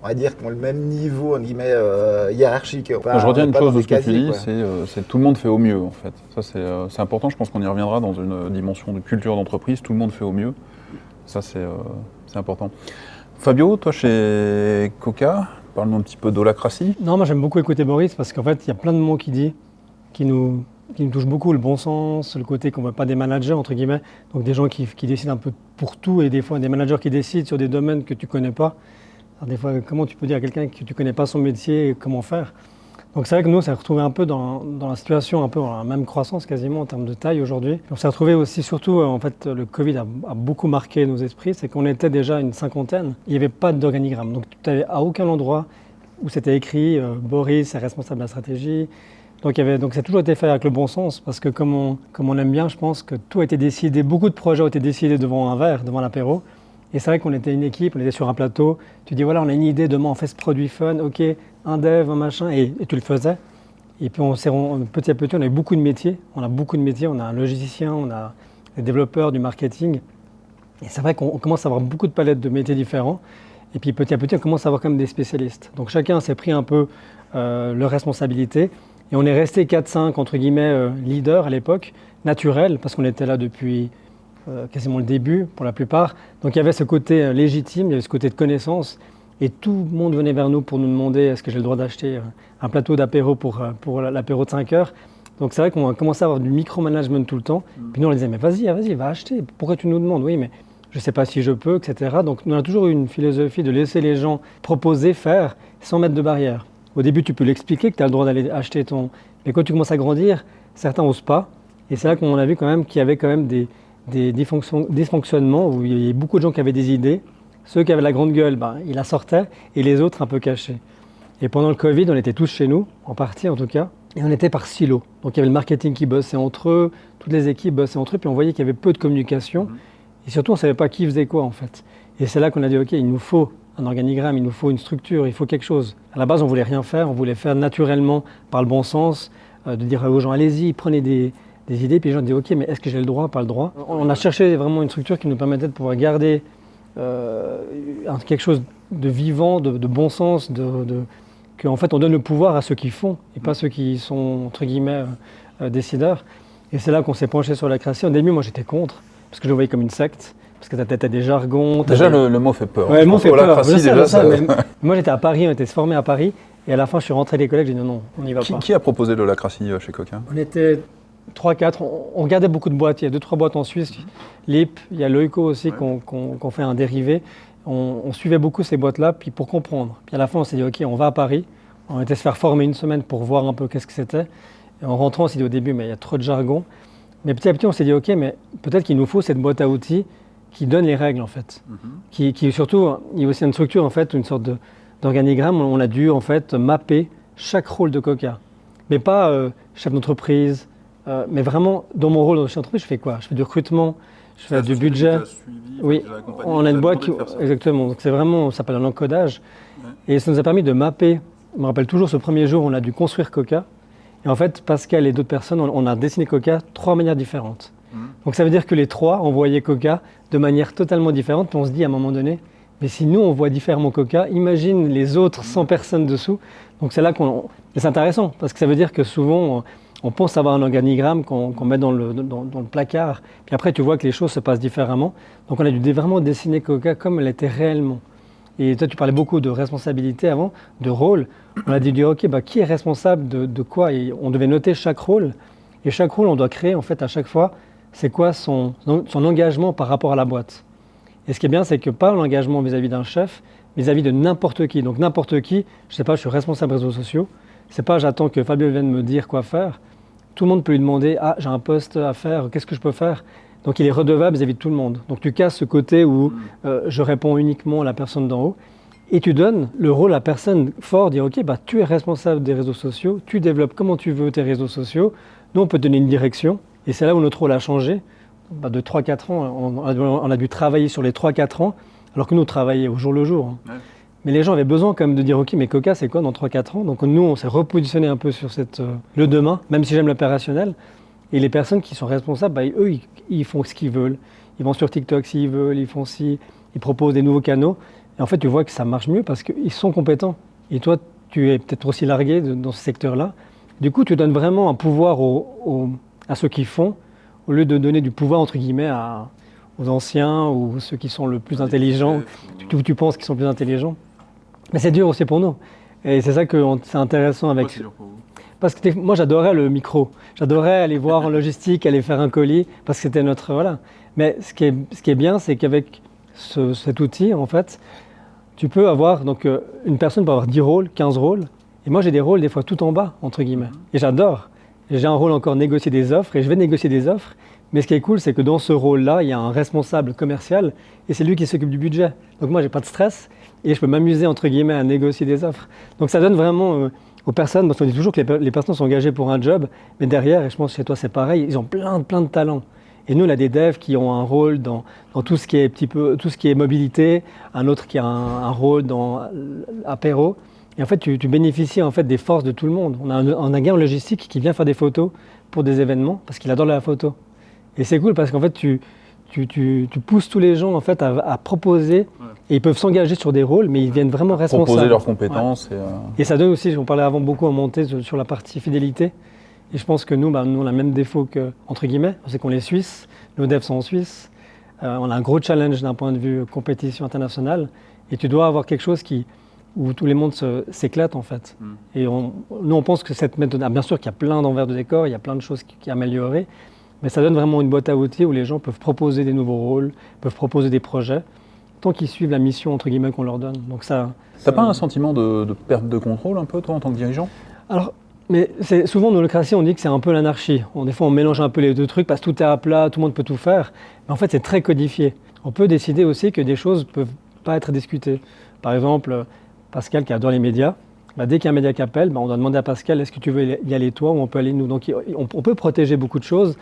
on va dire, qui ont le même niveau hiérarchique. Je retiens une chose de ce que tu dis, c'est tout le monde fait au mieux en fait. Ça c'est important, je pense qu'on y reviendra dans une dimension de culture d'entreprise, tout le monde fait au mieux, ça c'est important. Fabio, toi chez Coca, parle-nous un petit peu d'holacratie. Non, moi j'aime beaucoup écouter Boris parce qu'en fait il y a plein de mots qu'il dit qui nous touchent beaucoup, le bon sens, le côté qu'on ne veut pas des managers entre guillemets, donc des gens qui décident un peu pour tout, et des fois des managers qui décident sur des domaines que tu ne connais pas. Alors des fois, comment tu peux dire à quelqu'un que tu ne connais pas son métier comment faire? Donc c'est vrai que nous, on s'est retrouvés un peu dans la situation, un peu dans la même croissance quasiment en termes de taille aujourd'hui. On s'est retrouvés aussi, surtout, en fait, le Covid a beaucoup marqué nos esprits, c'est qu'on était déjà une 50aine, il n'y avait pas d'organigramme. Donc tu n'avais à aucun endroit où c'était écrit Boris est responsable de la stratégie. Donc ça a toujours été fait avec le bon sens, parce que comme on aime bien, je pense que tout a été décidé, beaucoup de projets ont été décidés devant un verre, devant l'apéro. Et c'est vrai qu'on était une équipe, on était sur un plateau, tu dis voilà, on a une idée, demain on fait ce produit fun, ok, un dev, un machin, et tu le faisais. Et puis petit à petit, on a eu beaucoup de métiers, on a un logicien, on a des développeurs, du marketing. Et c'est vrai qu'on commence à avoir beaucoup de palettes de métiers différents. Et puis petit à petit, on commence à avoir quand même des spécialistes. Donc chacun s'est pris un peu leurs responsabilités. Et on est resté 4-5, entre guillemets, leaders à l'époque, naturels, parce qu'on était là depuis quasiment le début pour la plupart. Donc il y avait ce côté légitime, il y avait ce côté de connaissance. Et tout le monde venait vers nous pour nous demander est-ce que j'ai le droit d'acheter un plateau d'apéro pour l'apéro de 5 heures. Donc c'est vrai qu'on a commencé à avoir du micromanagement tout le temps. Puis nous on leur disait mais vas-y, va acheter. Pourquoi tu nous demandes? Oui mais je ne sais pas si je peux, etc. Donc nous on a toujours eu une philosophie de laisser les gens proposer, faire, sans mettre de barrière. Au début tu peux l'expliquer que tu as le droit d'aller acheter ton... Mais quand tu commences à grandir, certains n'osent pas. Et c'est là qu'on a vu quand même qu'il y avait quand même des dysfonctionnements où il y avait beaucoup de gens qui avaient des idées. Ceux qui avaient la grande gueule, ils la sortaient, et les autres un peu cachés. Et pendant le Covid, on était tous chez nous, en partie en tout cas, et on était par silos. Donc il y avait le marketing qui bossait entre eux, toutes les équipes bossaient entre eux, puis on voyait qu'il y avait peu de communication, et surtout on ne savait pas qui faisait quoi en fait. Et c'est là qu'on a dit, ok, il nous faut un organigramme, il nous faut une structure, il faut quelque chose. À la base, on ne voulait rien faire, on voulait faire naturellement, par le bon sens, de dire aux gens, allez-y, prenez des idées, puis les gens disaient, ok, mais est-ce que j'ai le droit, pas le droit? On a cherché vraiment une structure qui nous permettait de pouvoir garder quelque chose de vivant, de bon sens, qu'en fait on donne le pouvoir à ceux qui font et pas ceux qui sont entre guillemets décideurs. Et c'est là qu'on s'est penché sur la création. Au début, moi j'étais contre parce que je le voyais comme une secte, parce que t'as des jargons. Déjà le mot fait peur. Ouais, le mot fait peur. Déjà, moi j'étais à Paris, on était formés à Paris, et à la fin je suis rentré des collègues, j'ai dit non, on n'y va pas. Qui a proposé l'holacratie chez Coca? On était 3-4, on regardait beaucoup de boîtes, il y a 2-3 boîtes en Suisse, LIP, il y a Loico aussi qu'on fait un dérivé. On suivait beaucoup ces boîtes-là puis pour comprendre. Puis à la fin on s'est dit ok, on va à Paris, on était se faire former une semaine pour voir un peu qu'est-ce que c'était. Et en rentrant on s'est dit au début mais il y a trop de jargon. Mais petit à petit on s'est dit ok, mais peut-être qu'il nous faut cette boîte à outils qui donne les règles en fait. Qui surtout, il y a aussi une structure en fait, une sorte d'organigramme, on a dû en fait mapper chaque rôle de Coca. Mais pas chef d'entreprise, mais vraiment, dans mon rôle de chef d'entreprise, je fais quoi? Je fais du recrutement, je fais du budget. Oui, on a une boîte qui... Exactement, donc c'est vraiment, ça s'appelle un encodage. Et ça nous a permis de mapper. Je me rappelle toujours ce premier jour, on a dû construire Coca. Et en fait, Pascal et d'autres personnes, on a dessiné Coca 3 manières différentes. Donc ça veut dire que les 3 ont voyé Coca de manière totalement différente. Puis on se dit à un moment donné, mais si nous on voit différemment Coca, imagine les autres 100 personnes dessous. Donc c'est là qu'on... C'est intéressant, parce que ça veut dire que souvent... On pense avoir un organigramme qu'on met dans le placard, puis après tu vois que les choses se passent différemment. Donc on a dû vraiment dessiner Coca comme elle était réellement. Et toi tu parlais beaucoup de responsabilité avant, de rôle. On a dit ok, qui est responsable de quoi? Et on devait noter chaque rôle. Et chaque rôle on doit créer en fait à chaque fois, c'est quoi son engagement par rapport à la boîte. Et ce qui est bien c'est que pas l'engagement vis-à-vis d'un chef, vis-à-vis de n'importe qui. Donc n'importe qui, je sais pas, je suis responsable réseaux sociaux, c'est pas j'attends que Fabio vienne me dire quoi faire. Tout le monde peut lui demander « Ah, j'ai un poste à faire, qu'est-ce que je peux faire ?» Donc il est redevable vis-à-vis de tout le monde. Donc tu casses ce côté où je réponds uniquement à la personne d'en haut et tu donnes le rôle à la personne forte, dire « Ok, tu es responsable des réseaux sociaux, tu développes comment tu veux tes réseaux sociaux, nous on peut te donner une direction. » Et c'est là où notre rôle a changé. De 3-4 ans, on a dû travailler sur les 3-4 ans, alors que nous on travaillait au jour le jour. Ouais. Mais les gens avaient besoin quand même de dire « Ok, mais Coca, c'est quoi dans 3-4 ans ?» Donc nous, on s'est repositionné un peu sur le demain, même si j'aime l'opérationnel. Et les personnes qui sont responsables, eux, ils font ce qu'ils veulent. Ils vont sur TikTok s'ils veulent, ils font ci, ils proposent des nouveaux canaux. Et en fait, tu vois que ça marche mieux parce qu'ils sont compétents. Et toi, tu es peut-être aussi largué dans ce secteur-là. Du coup, tu donnes vraiment un pouvoir à ceux qui font, au lieu de donner du pouvoir, entre guillemets, aux anciens ou ceux qui sont le plus intelligents, tu penses qu'ils sont plus intelligents. Mais c'est dur aussi pour nous. Et c'est ça que c'est intéressant avec... Pourquoi c'est dur pour vous? Parce que moi, j'adorais le micro. J'adorais aller voir en logistique, aller faire un colis, parce que c'était notre... Voilà. Mais ce qui est bien, c'est qu'avec cet outil, en fait, tu peux avoir... Donc, une personne peut avoir 10 rôles, 15 rôles. Et moi, j'ai des rôles, des fois, tout en bas, entre guillemets. Et j'adore. J'ai un rôle encore négocier des offres, et je vais négocier des offres. Mais ce qui est cool, c'est que dans ce rôle-là, il y a un responsable commercial, et c'est lui qui s'occupe du budget. Donc moi, j'ai pas de stress. Et je peux m'amuser, entre guillemets, à négocier des offres. Donc ça donne vraiment aux personnes, parce qu'on dit toujours que les personnes sont engagées pour un job, mais derrière, et je pense que chez toi c'est pareil, ils ont plein de talents. Et nous, on a des devs qui ont un rôle dans tout ce qui est tout ce qui est mobilité, un autre qui a un rôle dans apéro. Et en fait, tu bénéficies en fait des forces de tout le monde. On a un gars en logistique qui vient faire des photos pour des événements, parce qu'il adore la photo. Et c'est cool parce qu'en fait, tu pousses tous les gens en fait, à proposer, et ils peuvent s'engager sur des rôles, mais ils viennent vraiment responsables. Proposer leurs compétences. Ouais. Et ça donne aussi, on parlait avant beaucoup en montée sur la partie fidélité, et je pense que nous on a le même défaut que, entre guillemets, c'est qu'on est Suisses, nos devs sont en Suisse, On a un gros challenge d'un point de vue compétition internationale et tu dois avoir quelque chose où tout le monde s'éclate en fait. Et nous on pense que cette méthode, bien sûr qu'il y a plein d'envers de décor, il y a plein de choses qui améliorées, mais ça donne vraiment une boîte à outils où les gens peuvent proposer des nouveaux rôles, peuvent proposer des projets, tant qu'ils suivent la mission entre guillemets qu'on leur donne. Donc ça. T'as pas un sentiment de perte de contrôle un peu toi en tant que dirigeant? Alors, mais souvent dans l'holacratie, on dit que c'est un peu l'anarchie. Des fois, on mélange un peu les deux trucs parce que tout est à plat, tout le monde peut tout faire. Mais en fait, c'est très codifié. On peut décider aussi que des choses ne peuvent pas être discutées. Par exemple, Pascal qui adore les médias, dès qu'il y a un média qui appelle, on doit demander à Pascal est-ce que tu veux y aller toi ou on peut aller nous. Donc on peut protéger beaucoup de choses.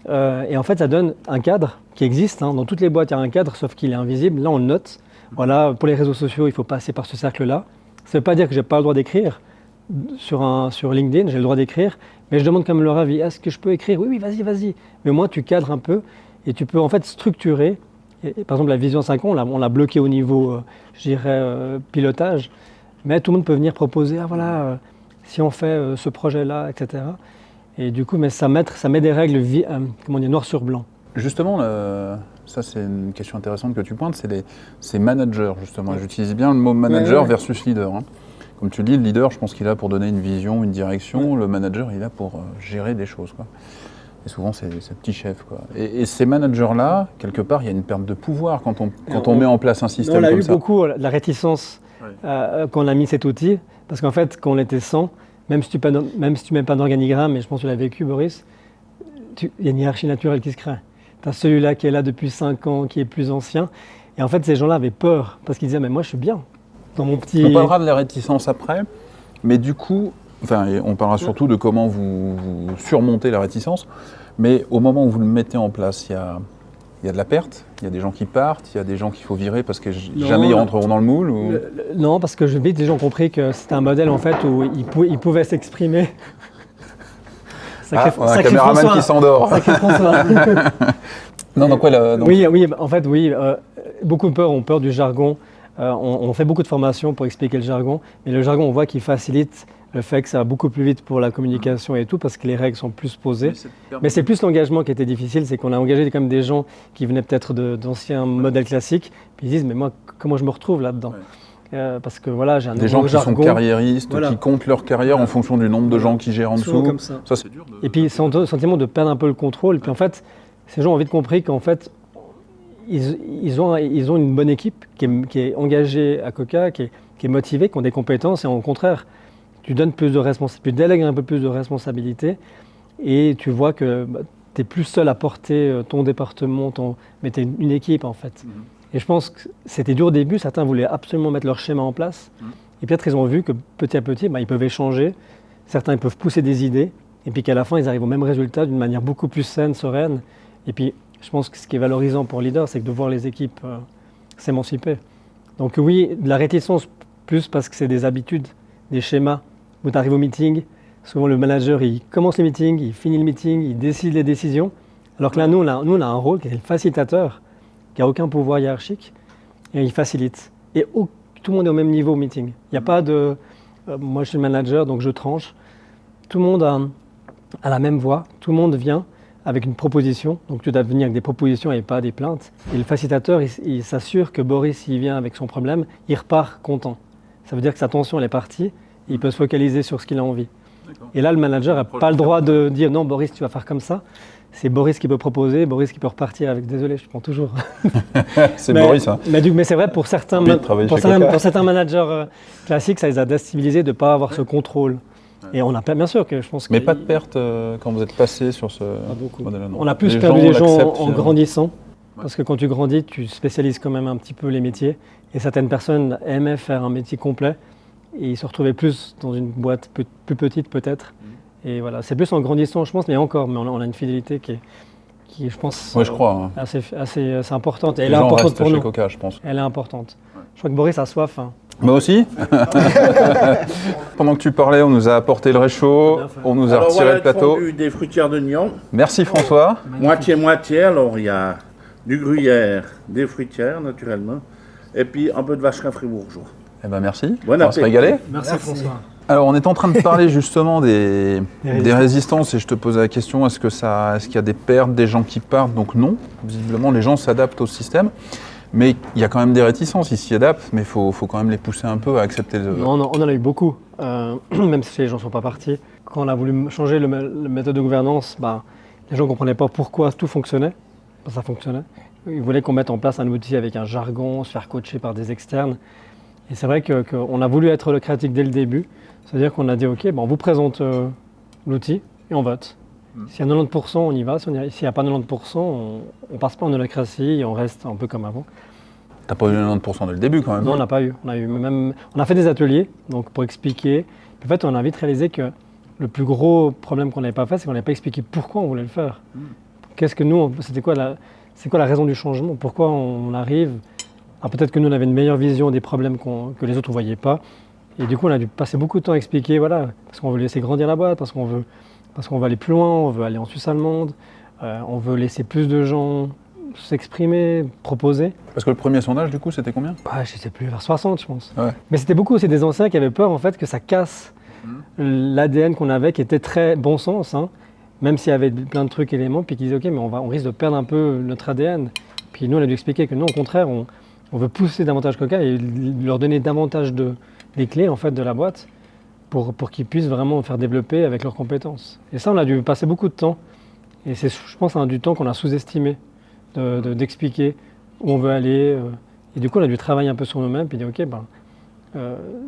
Et en fait, ça donne un cadre qui existe. Dans toutes les boîtes, il y a un cadre, sauf qu'il est invisible. Là, on le note. Voilà, pour les réseaux sociaux, il faut passer par ce cercle-là. Ça ne veut pas dire que je n'ai pas le droit d'écrire. Sur LinkedIn, j'ai le droit d'écrire, mais je demande quand même leur avis. Est-ce que je peux écrire? Oui, vas-y. Mais au moins, tu cadres un peu et tu peux en fait structurer. Et, par exemple, la vision 5 ans, on l'a bloqué au niveau, pilotage. Mais tout le monde peut venir proposer, si on fait ce projet-là, etc. Et du coup, mais ça met des règles, noir sur blanc. Justement, ça c'est une question intéressante que tu pointes, c'est ces managers justement. J'utilise bien le mot manager versus leader. Comme tu dis, le leader, je pense qu'il est là pour donner une vision, une direction. Le manager, il est là pour gérer des choses, quoi. Et souvent, c'est le petit chef, quoi. Et ces managers-là, quelque part, il y a une perte de pouvoir quand on met en place un système comme ça. On a eu beaucoup la réticence quand on a mis cet outil, parce qu'en fait, quand on était 100, même si tu ne mets pas d'organigramme, et je pense que tu l'as vécu, Boris, il y a une hiérarchie naturelle qui se crée. Tu as celui-là qui est là depuis 5 ans, qui est plus ancien. Et en fait, ces gens-là avaient peur, parce qu'ils disaient « mais moi, je suis bien ». On parlera de la réticence après, mais du coup, on parlera surtout de comment vous surmontez la réticence, mais au moment où vous le mettez en place, il y a de la perte, il y a des gens qui partent, il y a des gens qu'il faut virer parce que jamais ils rentreront dans le moule Non, parce que vite les gens ont compris que c'était un modèle en fait où ils pouvaient s'exprimer. Un caméraman François, qui s'endort. Sacré François. Non, donc Oui, en fait, beaucoup ont peur du jargon. On fait beaucoup de formations pour expliquer le jargon, mais le jargon, on voit qu'il facilite le fait que ça va beaucoup plus vite pour la communication et tout, parce que les règles sont plus posées. Mais c'est plus l'engagement qui était difficile, c'est qu'on a engagé quand même des gens qui venaient peut-être d'anciens modèles classiques, puis ils disent, mais moi, comment je me retrouve là-dedans ? Parce que voilà, j'ai un des gens qui jargon. Sont carriéristes, qui comptent leur carrière en fonction du nombre de gens qui gèrent en dessous. Comme ça. Ça, c'est dur. Et puis, le sentiment de perdre un peu le contrôle. Puis en fait, ces gens ont vite compris qu'en fait, ils ont une bonne équipe qui est engagée à Coca, qui est motivée, qui ont des compétences, et au contraire, tu donnes plus de responsabilité, tu délègues un peu plus de responsabilité, et tu vois que tu n'es plus seul à porter ton département, mais tu es une équipe en fait. Et je pense que c'était dur au début, certains voulaient absolument mettre leur schéma en place, et peut-être ils ont vu que petit à petit, ils peuvent échanger, certains ils peuvent pousser des idées, et puis qu'à la fin ils arrivent au même résultat d'une manière beaucoup plus saine, sereine, et puis je pense que ce qui est valorisant pour le leader, c'est de voir les équipes s'émanciper. Donc oui, de la réticence plus parce que c'est des habitudes, des schémas, où tu arrives au meeting, souvent le manager il commence le meeting, il finit le meeting, il décide les décisions, alors que là nous on a un rôle qui est le facilitateur, qui n'a aucun pouvoir hiérarchique, et il facilite. Et tout le monde est au même niveau au meeting. Il n'y a pas de moi je suis le manager donc je tranche. Tout le monde a la même voix, tout le monde vient avec une proposition, donc tu dois venir avec des propositions et pas des plaintes. Et le facilitateur, il s'assure que Boris, s'il vient avec son problème, il repart content. Ça veut dire que sa tension, elle est partie, et il peut se focaliser sur ce qu'il a envie. Et là, le manager n'a pas le droit de dire « Non, Boris, tu vas faire comme ça ». C'est Boris qui peut proposer, Boris qui peut repartir avec « Désolé, je prends toujours ». C'est Boris, hein. Mais c'est vrai, pour certains managers classiques, ça les a déstabilisés de ne pas avoir ce contrôle. Et on a bien sûr que je pense que... Mais pas de perte quand vous êtes passé sur ce modèle-là. On a plus perdu des gens en grandissant, parce que quand tu grandis, tu spécialises quand même un petit peu les métiers, et certaines personnes aimaient faire un métier complet, et ils se retrouvaient plus dans une boîte plus petite peut-être. Et voilà, c'est plus en grandissant, je pense, mais on a une fidélité qui est je pense, je crois, assez importante. Et elle est importante pour nous. Coca, je pense. Elle est importante. Je crois que Boris a soif. Moi aussi. Pendant que tu parlais, on nous a apporté le réchaud, on nous a retiré le plateau. Des fruitières de Nyon. Merci François. Moitié-moitié, alors il y a du gruyère, des fruitières naturellement, et puis un peu de vacherin fribourgeois. Eh ben merci, Bon on va se régaler. Merci François. Alors, on est en train de parler justement des résistances et je te posais la question, est-ce qu'il y a des pertes, des gens qui partent? Donc non, visiblement les gens s'adaptent au système, mais il y a quand même des réticences, ils s'y adaptent, mais il faut quand même les pousser un peu à accepter le... On en a eu beaucoup, même si les gens ne sont pas partis. Quand on a voulu changer la méthode de gouvernance, les gens ne comprenaient pas pourquoi tout fonctionnait. Ça fonctionnait. Ils voulaient qu'on mette en place un outil avec un jargon, se faire coacher par des externes. Et c'est vrai qu'on a voulu être le critique dès le début. C'est-à-dire qu'on a dit, OK, on vous présente l'outil et on vote. S'il y a 90%, on y va. S'il n'y a pas 90%, on ne passe pas en holacratie et on reste un peu comme avant. T'as pas eu 90% dès le début quand même? Non, on n'a pas eu. On a fait des ateliers donc, pour expliquer. En fait, on a vite réalisé que le plus gros problème qu'on n'avait pas fait, c'est qu'on n'avait pas expliqué pourquoi on voulait le faire. C'est quoi la raison du changement? Pourquoi on arrive? Alors peut-être que nous, on avait une meilleure vision des problèmes que les autres ne voyaient pas. Et du coup, on a dû passer beaucoup de temps à expliquer, parce qu'on veut laisser grandir la boîte, parce qu'on veut aller plus loin, on veut aller en Suisse allemande, on veut laisser plus de gens s'exprimer, proposer. Parce que le premier sondage, du coup, c'était combien? Je ne sais plus, vers 60, je pense. Ouais. Mais c'était beaucoup aussi des anciens qui avaient peur, en fait, que ça casse l'ADN qu'on avait, qui était très bon sens, même s'il y avait plein de trucs, éléments, puis qui disaient, OK, mais on risque de perdre un peu notre ADN. Puis nous, on a dû expliquer que nous, au contraire, on veut pousser davantage Coca et leur donner davantage les clés, en fait, de la boîte pour qu'ils puissent vraiment faire développer avec leurs compétences. Et ça, on a dû passer beaucoup de temps. Et c'est, je pense, du temps qu'on a sous-estimé d'expliquer où on veut aller. Et du coup, on a dû travailler un peu sur nous-mêmes et dire, OK,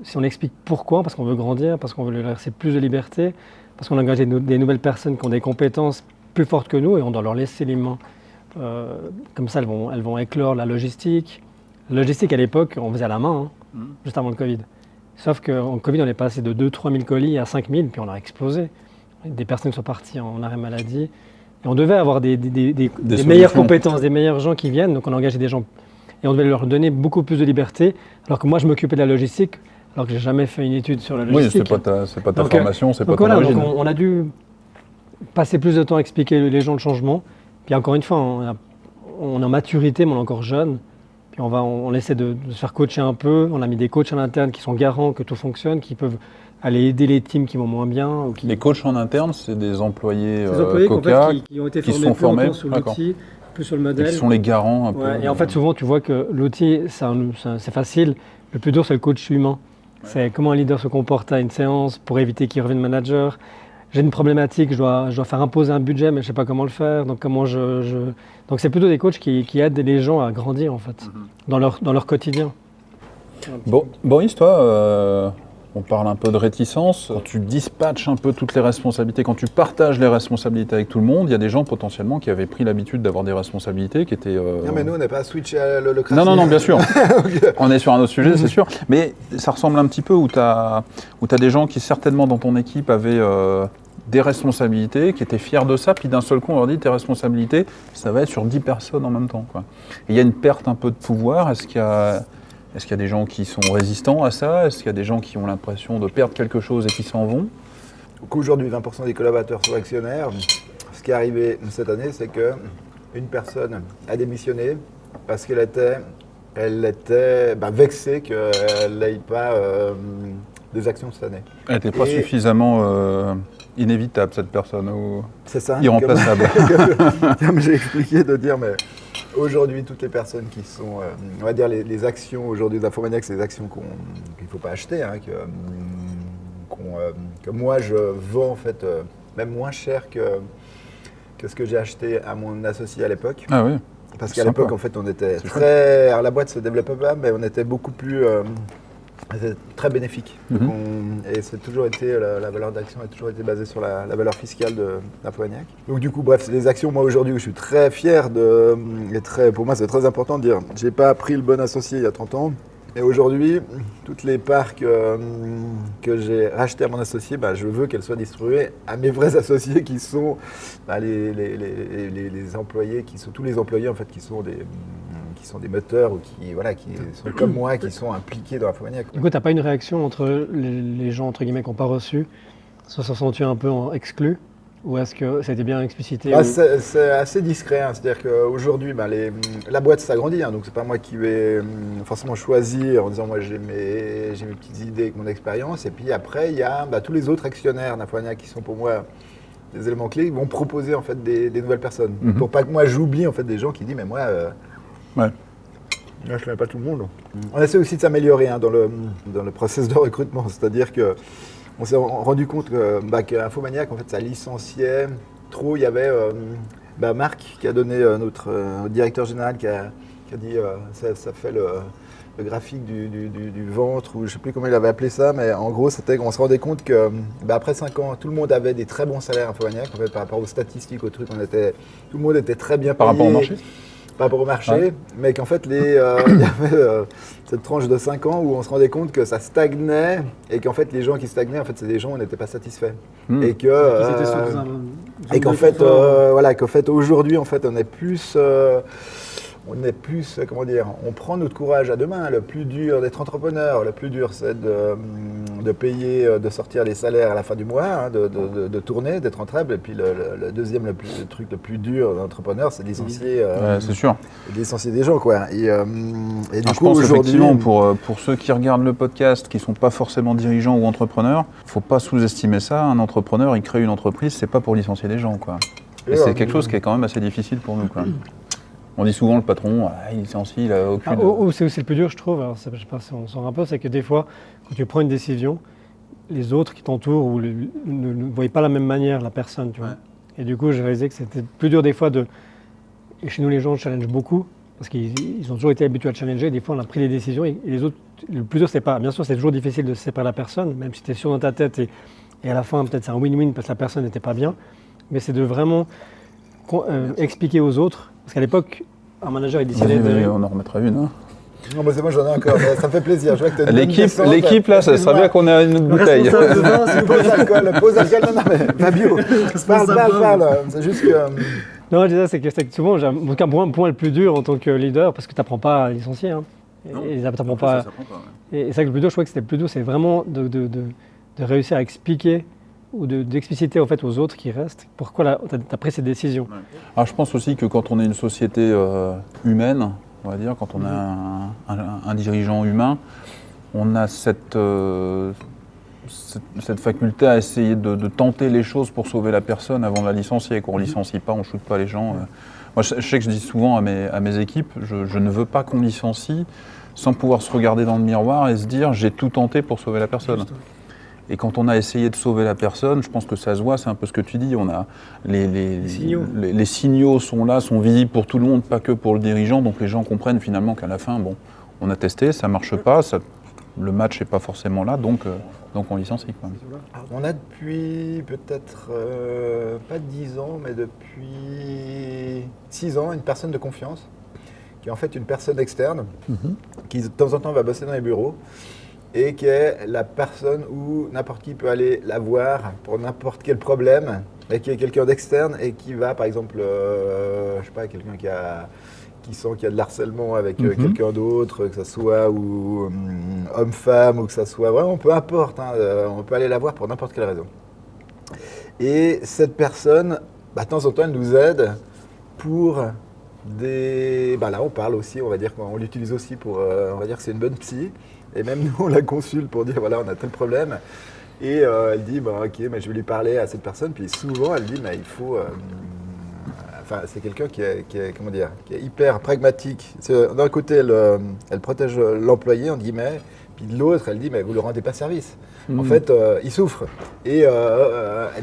si on explique pourquoi, parce qu'on veut grandir, parce qu'on veut leur laisser plus de liberté, parce qu'on a engagé des nouvelles personnes qui ont des compétences plus fortes que nous et on doit leur laisser les mains. Comme ça, elles vont éclore la logistique. La logistique, à l'époque, on faisait à la main, juste avant le Covid. Sauf qu'en Covid, on est passé de 2-3 000 colis à 5 000, puis on a explosé. Des personnes qui sont parties en arrêt maladie. Et on devait avoir des meilleures compétences, des meilleurs gens qui viennent. Donc on a engagé des gens et on devait leur donner beaucoup plus de liberté. Alors que moi, je m'occupais de la logistique, alors que j'ai jamais fait une étude sur la logistique. Oui, c'est pas ta formation, c'est pas ton origine. Donc on a dû passer plus de temps à expliquer les gens le changement. Puis encore une fois, on est en maturité, mais on est encore jeune. Puis on essaie de se faire coacher un peu. On a mis des coachs en interne qui sont garants que tout fonctionne, qui peuvent aller aider les teams qui vont moins bien. Les coachs en interne, c'est des employés, Coca qui ont été formés sur l'outil, plus sur le modèle. Et qui sont les garants un peu. Et en fait, souvent, tu vois que l'outil, c'est facile. Le plus dur, c'est le coach humain. C'est comment un leader se comporte à une séance pour éviter qu'il revienne manager. J'ai une problématique, je dois faire imposer un budget, mais je ne sais pas comment le faire. Donc, donc c'est plutôt des coachs qui aident les gens à grandir, en fait, dans leur quotidien. Bon, Boris, toi, on parle un peu de réticence. Quand tu dispatches un peu toutes les responsabilités, quand tu partages les responsabilités avec tout le monde, il y a des gens potentiellement qui avaient pris l'habitude d'avoir des responsabilités qui étaient... Non, mais nous, on n'est pas switché à l'holocratie. Non, bien sûr. On est sur un autre sujet, c'est sûr. Mais ça ressemble un petit peu où tu as des gens qui, certainement, dans ton équipe, avaient des responsabilités, qui étaient fiers de ça, puis d'un seul coup, on leur dit, tes responsabilités, ça va être sur 10 personnes en même temps, quoi. Et il y a une perte un peu de pouvoir. Est-ce qu'il y a des gens qui sont résistants à ça? Est-ce qu'il y a des gens qui ont l'impression de perdre quelque chose et qui s'en vont? Donc aujourd'hui, 20% des collaborateurs sont actionnaires. Ce qui est arrivé cette année, c'est qu'une personne a démissionné parce qu'elle était vexée qu'elle n'aie pas des actions cette année. Elle n'était pas suffisamment inévitable, cette personne, ou c'est ça, irremplaçable. Comme j'ai expliqué, de dire, mais aujourd'hui, toutes les personnes qui sont, on va dire les actions aujourd'hui d'Infomaniac, c'est des actions qu'il ne faut pas acheter, que moi je vends en fait même moins cher que ce que j'ai acheté à mon associé à l'époque. Ah oui. Parce qu'à l'époque, en fait, on était très... Alors la boîte se développait pas, mais on était beaucoup plus... c'était très bénéfique. Et c'est toujours été, la valeur d'action a toujours été basée sur la valeur fiscale d'Infomaniac. Donc du coup, bref, c'est des actions, moi aujourd'hui, où je suis très fier pour moi, c'est très important de dire, j'ai pas pris le bon associé il y a 30 ans. Et aujourd'hui, toutes les parts que j'ai rachetées à mon associé, je veux qu'elles soient distribuées à mes vrais associés qui sont les employés, qui sont tous les employés en fait, qui sont des moteurs ou qui sont comme moi, qui sont impliqués dans Infomaniac. Du coup, tu n'as pas une réaction entre les gens entre guillemets qui n'ont pas reçu, se sont sentis un peu exclus, Ou est-ce que ça a été bien explicité Bah, ou- c'est assez discret, hein. C'est-à-dire qu'aujourd'hui, la boîte s'agrandit, hein, donc c'est pas moi qui vais forcément choisir en disant moi j'ai mes petites idées avec mon expérience. Et puis après, il y a tous les autres actionnaires d'Infomaniac qui sont pour moi des éléments clés, ils vont proposer en fait des nouvelles personnes. Mhm. Pour pas que moi j'oublie en fait des gens qui disent mais moi, Ouais. moi je connais pas tout le monde. On essaie aussi de s'améliorer dans le process de recrutement, c'est-à-dire que on s'est rendu compte qu'Infomaniac, en fait, ça licenciait trop. Il y avait Marc qui a donné notre directeur général qui a dit ça fait le graphique du ventre, ou je ne sais plus comment il avait appelé ça, mais en gros, c'était qu'on se rendait compte que après 5 ans, tout le monde avait des très bons salaires Infomaniac, en fait, par rapport aux statistiques, aux trucs, tout le monde était très bien payé. Par rapport au marché. Par rapport au marché, Ouais. mais qu'en fait, il y avait cette tranche de 5 ans où on se rendait compte que ça stagnait et qu'en fait, les gens qui stagnaient, en fait, c'est des gens où on n'était pas satisfaits. Hmm. Et que, Ils étaient sur un et qu'en zone de fait, confort. qu'en fait, aujourd'hui, en fait, on est plus, comment dire, on prend notre courage à deux mains. Le plus dur d'être entrepreneur, le plus dur, c'est de payer, de sortir les salaires à la fin du mois, hein, de tourner, d'être rentable. Et puis le deuxième, le truc le plus dur d'entrepreneur, c'est de licencier, Ouais, c'est sûr. de licencier des gens, quoi. Et du Alors, je coup, pense aujourd'hui, effectivement, pour ceux qui regardent le podcast, qui ne sont pas forcément dirigeants ou entrepreneurs, il ne faut pas sous-estimer ça. Un entrepreneur, il crée une entreprise, c'est pas pour licencier les gens, quoi. Et c'est quelque chose qui est quand même assez difficile pour nous, quoi. On dit souvent le patron, il licencie, il n'a aucune... C'est aussi le plus dur, je trouve. Alors, je sais pas si on s'en rappelle, c'est que des fois, quand tu prends une décision, les autres qui t'entourent ne voient pas la même manière la personne, tu vois. Ouais. Et du coup, j'ai réalisé que c'était plus dur des fois de. Et chez nous, les gens challengent beaucoup parce qu'ils ont toujours été habitués à challenger. Des fois, on a pris les décisions et les autres. Le plus dur, c'est pas. Bien sûr, c'est toujours difficile de se séparer de la personne, même si tu es sûr dans ta tête et à la fin, peut-être c'est un win-win parce que la personne n'était pas bien. Mais c'est de vraiment expliquer aux autres. Parce qu'à l'époque, un manager, il décidait Vas-y, de. on en remettra une. Hein. non, mais c'est moi, j'en ai encore. Mais ça me fait plaisir. Je vois que t'as une bonne descente. L'équipe, là, ça serait bien qu'on ait une autre bouteille. Pause alcool. Non, mais Fabio, parle. C'est juste que. Non, je disais, c'est que souvent, en tout cas, pour moi, le plus dur en tant que leader, parce que tu n'apprends pas à licencier. Hein. Et t'apprends pas. Et c'est ça que le plus dur, je crois que c'était le plus dur, c'est vraiment de réussir à expliquer ou d'expliciter en fait aux autres qui restent pourquoi tu as pris cette décision. Alors, je pense aussi que quand on est une société humaine, on va dire, quand on a un dirigeant humain, on a cette faculté à essayer de tenter les choses pour sauver la personne avant de la licencier. Qu'on ne licencie pas, on ne shoot pas les gens. Moi, je sais que je dis souvent à mes équipes, je ne veux pas qu'on licencie sans pouvoir se regarder dans le miroir et se dire j'ai tout tenté pour sauver la personne. Et quand on a essayé de sauver la personne, je pense que ça se voit, c'est un peu ce que tu dis. On a les signaux sont là, sont visibles pour tout le monde, pas que pour le dirigeant. Donc les gens comprennent finalement qu'à la fin, bon, on a testé, ça marche pas, le match n'est pas forcément là, donc on licencie. Quoi. On a depuis peut-être pas 10 ans, mais depuis 6 ans, une personne de confiance, qui est en fait une personne externe, qui de temps en temps va bosser dans les bureaux, et qui est la personne où n'importe qui peut aller la voir pour n'importe quel problème, et qui est quelqu'un d'externe et qui va, par exemple, je sais pas, quelqu'un qui sent qu'il y a de l'harcèlement avec quelqu'un d'autre, que ce soit ou homme-femme, ou que ce soit vraiment peu importe, hein, on peut aller la voir pour n'importe quelle raison. Et cette personne, de temps en temps, elle nous aide pour des... là, on parle aussi, on va dire qu'on l'utilise aussi pour... on va dire que c'est une bonne psy. Et même nous, on la consulte pour dire, voilà, on a tel problème. Et elle dit, ok, mais je vais lui parler à cette personne. Puis souvent, elle dit, mais il faut... c'est quelqu'un qui est hyper pragmatique. D'un côté, elle protège l'employé, en guillemets. Puis de l'autre, elle dit, mais vous ne le rendez pas service. En fait, il souffre. Et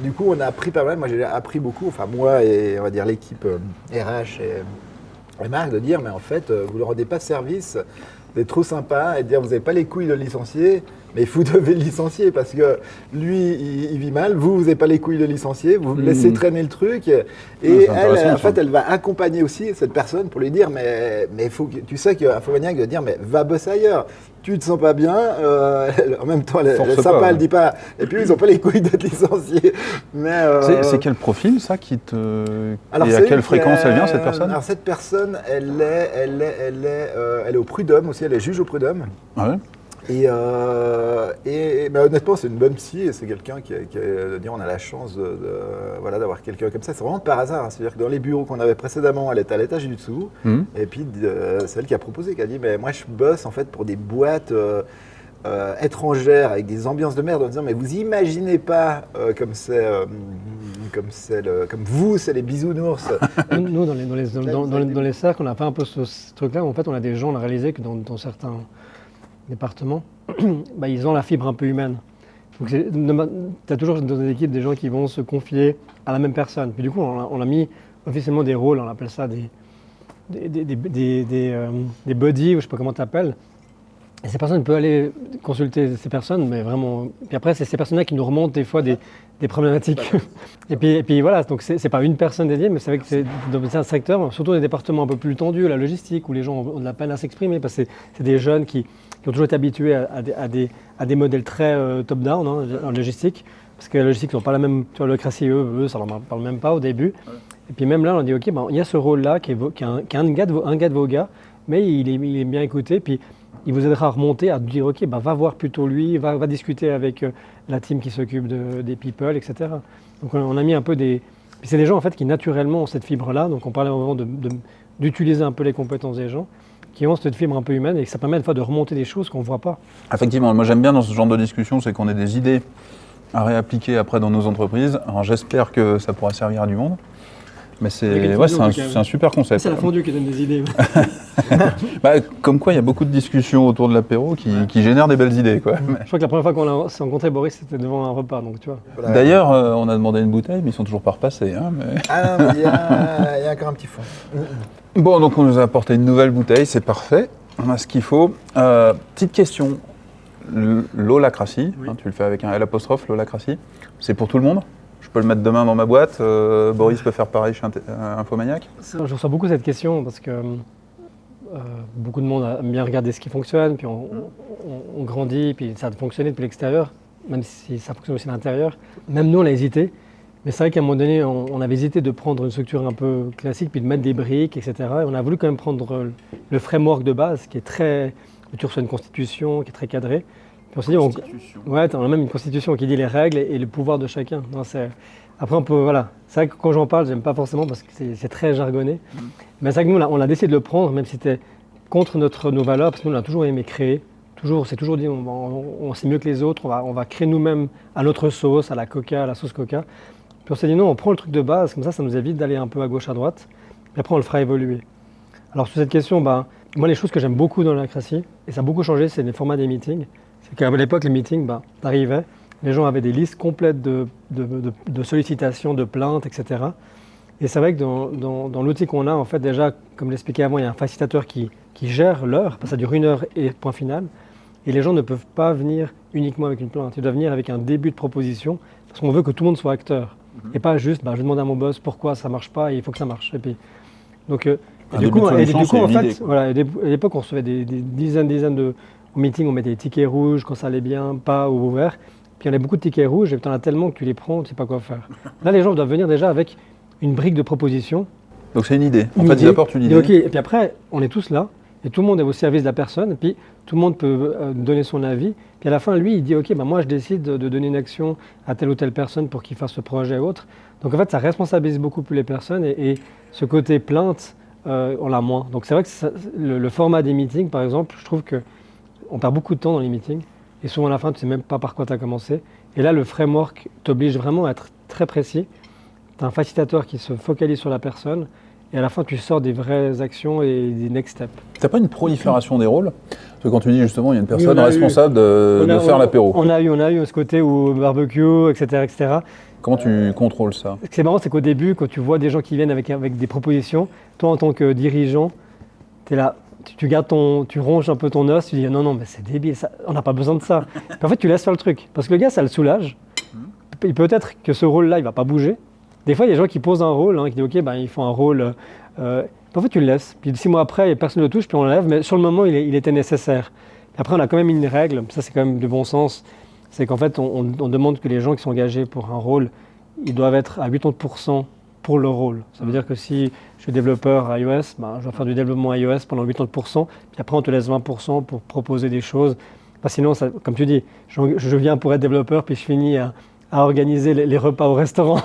du coup, on a appris pas mal. Moi, j'ai appris beaucoup, enfin moi et on va dire l'équipe RH et Marc, de dire, mais en fait, vous ne le rendez pas service, d'être trop sympa et de dire, vous n'avez pas les couilles de le licencier, mais vous devez le licencier parce que lui, il vit mal, vous n'avez pas les couilles de licencier, vous laissez traîner le truc. Et elle, en fait, elle va accompagner aussi cette personne pour lui dire, mais faut que, tu sais qu'Infomaniac va dire, mais va bosser ailleurs. Tu te sens pas bien, en même temps, elle est sympa, elle dit pas. Et puis, ils n'ont pas les couilles d'être licenciés. Mais c'est quel profil, ça, et à quelle fréquence elle vient, cette personne? Alors, cette personne, elle est au prud'homme aussi, elle est juge au prud'homme. Ah ouais. Mais honnêtement, c'est une bonne psy et c'est quelqu'un on a la chance voilà, d'avoir quelqu'un comme ça. C'est vraiment par hasard. C'est-à-dire que dans les bureaux qu'on avait précédemment, elle était à l'étage du dessous. Et puis, c'est elle qui a proposé, qui a dit mais moi, je bosse en fait pour des boîtes étrangères avec des ambiances de merde en disant mais vous imaginez pas comme vous, c'est les bisounours. Nous, dans les cercles, on a fait un peu ce truc-là. En fait, on a des gens, on a réalisé que dans certains départements, ils ont la fibre un peu humaine. Donc tu as toujours dans des équipes des gens qui vont se confier à la même personne. Puis du coup, on a mis officiellement des rôles, on appelle ça des buddies, ou je sais pas comment tu appelles. Et ces personnes peuvent aller consulter ces personnes, mais vraiment. Puis après, c'est ces personnes-là qui nous remontent des fois des problématiques. Et puis voilà, donc c'est pas une personne dédiée, mais c'est vrai que c'est dans un secteur, surtout dans des départements un peu plus tendus, la logistique, où les gens ont de la peine à s'exprimer, parce que c'est des jeunes qui ont toujours été habitués à des modèles très top-down en logistique, parce que la logistique, ils n'ont pas la même, tu vois, le Crassi, eux, ça ne leur parle même pas au début. Et puis même là, on a dit, ok, il y a ce rôle-là qui est un gars de vos gars, mais il est bien écouté, puis il vous aidera à remonter, à dire, ok, va voir plutôt lui, va discuter avec la team qui s'occupe des people, etc. Donc on a mis un peu des... Puis c'est des gens en fait qui naturellement ont cette fibre-là, donc on parlait au moment d'utiliser un peu les compétences des gens, qui ont cette fibre un peu humaine et que ça permet des fois de remonter des choses qu'on ne voit pas. Effectivement, moi j'aime bien dans ce genre de discussion, c'est qu'on ait des idées à réappliquer après dans nos entreprises. Alors j'espère que ça pourra servir à du monde. Mais c'est un super concept. C'est la fondue qui donne des idées. Comme quoi, il y a beaucoup de discussions autour de l'apéro qui génèrent des belles idées. Quoi. Je crois que la première fois qu'on s'est rencontré, Boris, c'était devant un repas. Donc, tu vois. Voilà. D'ailleurs, on a demandé une bouteille, mais ils sont toujours pas repassés. Ah non, mais il y a encore un petit fond. Bon, donc on nous a apporté une nouvelle bouteille, c'est parfait. On a ce qu'il faut. Petite question. L'holacratie, tu le fais avec un L apostrophe, l'holacratie, c'est pour tout le monde ? Je peux le mettre demain dans ma boîte, Boris peut faire pareil chez Infomaniac. Je reçois beaucoup cette question parce que beaucoup de monde aime bien regarder ce qui fonctionne, puis on grandit, puis ça a fonctionné depuis l'extérieur, même si ça fonctionne aussi à l'intérieur. Même nous, on a hésité, mais c'est vrai qu'à un moment donné, on avait hésité de prendre une structure un peu classique, puis de mettre des briques, etc. Et on a voulu quand même prendre le framework de base, qui est très... Tu reçois une constitution qui est très cadrée. Puis on s'est dit, on a même une constitution qui dit les règles et le pouvoir de chacun. Non, après, on peut, voilà. C'est vrai que quand j'en parle, j'aime pas forcément parce que c'est très jargonné. Mais c'est vrai que nous, on a décidé de le prendre, même si c'était contre nos valeurs, parce que nous, on a toujours aimé créer. C'est toujours dit, on sait mieux que les autres, on va créer nous-mêmes à notre sauce, à la coca, à la sauce coca. Puis on s'est dit, non, on prend le truc de base, comme ça nous évite d'aller un peu à gauche, à droite. Et après, on le fera évoluer. Alors, sur cette question, moi, les choses que j'aime beaucoup dans l'holacratie, et ça a beaucoup changé, c'est les formats des meetings. C'est qu'à l'époque, les meetings, t'arrivais, les gens avaient des listes complètes de sollicitations, de plaintes, etc. Et c'est vrai que dans l'outil qu'on a, en fait, déjà, comme je l'expliquais avant, il y a un facilitateur qui gère l'heure, parce que ça dure 1 heure et point final. Et les gens ne peuvent pas venir uniquement avec une plainte. Ils doivent venir avec un début de proposition, parce qu'on veut que tout le monde soit acteur. Et pas juste, je demande à mon boss pourquoi ça ne marche pas et il faut que ça marche. Et puis, donc, du coup, en fait, voilà, à l'époque, on recevait des dizaines de meetings, on mettait des tickets rouges quand ça allait bien, pas ou ouvert. Puis il y en a beaucoup de tickets rouges et tu en as tellement que tu les prends, tu ne sais pas quoi faire. Là, les gens doivent venir déjà avec une brique de proposition. Donc c'est une idée. En fait, ils apportent une idée. Okay. Et puis après, on est tous là et tout le monde est au service de la personne. Et puis tout le monde peut donner son avis. Puis à la fin, lui, il dit, ok, moi je décide de donner une action à telle ou telle personne pour qu'il fasse ce projet ou autre. Donc en fait, ça responsabilise beaucoup plus les personnes et ce côté plainte, on l'a moins. Donc c'est vrai que le format des meetings, par exemple, je trouve qu'on perd beaucoup de temps dans les meetings. Et souvent à la fin, tu ne sais même pas par quoi tu as commencé. Et là, le framework t'oblige vraiment à être très précis. Tu as un facilitateur qui se focalise sur la personne. Et à la fin, tu sors des vraies actions et des next steps. Tu n'as pas une prolifération des rôles ? Parce que quand tu dis justement, il y a une personne responsable de faire l'apéro. On a eu ce côté où barbecue, etc. Comment tu contrôles ça ? Ce qui est marrant, c'est qu'au début, quand tu vois des gens qui viennent avec des propositions, toi, en tant que dirigeant, tu es là. Tu ronges un peu ton os, tu dis non, mais c'est débile, on n'a pas besoin de ça. Puis en fait, tu laisses faire le truc. Parce que le gars, ça le soulage. Peut-être que ce rôle-là, il ne va pas bouger. Des fois, il y a des gens qui posent un rôle, qui disent ok, ils font un rôle. En fait, tu le laisses. Puis 6 mois après, personne ne le touche, puis on l'enlève. Mais sur le moment, il était nécessaire. Puis après, on a quand même une règle, ça c'est quand même du bon sens. C'est qu'en fait, on demande que les gens qui sont engagés pour un rôle, ils doivent être à 80% pour leur rôle. Ça veut dire que si je suis développeur iOS, je dois faire du développement iOS pendant 80%, puis après on te laisse 20% pour proposer des choses. Sinon, ça, comme tu dis, je viens pour être développeur, puis je finis à organiser les repas au restaurant.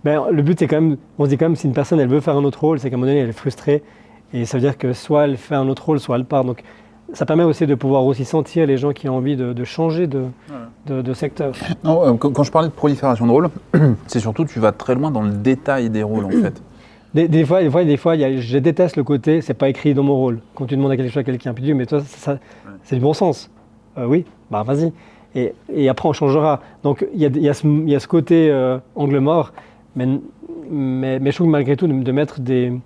Le but, c'est quand même, on se dit quand même, si une personne elle veut faire un autre rôle, c'est qu'à un moment donné, elle est frustrée. Et ça veut dire que soit elle fait un autre rôle, soit elle part. Donc, ça permet aussi de pouvoir aussi sentir les gens qui ont envie de changer de secteur. Non, quand je parlais de prolifération de rôles, c'est surtout tu vas très loin dans le détail des rôles en fait. Des fois, je déteste le côté, c'est pas écrit dans mon rôle. Quand tu demandes à quelque chose à quelqu'un, puis tu dis, mais toi, c'est du bon sens. Oui, vas-y. Et après, on changera. Donc, il y a ce côté angle mort, mais je trouve malgré tout de mettre de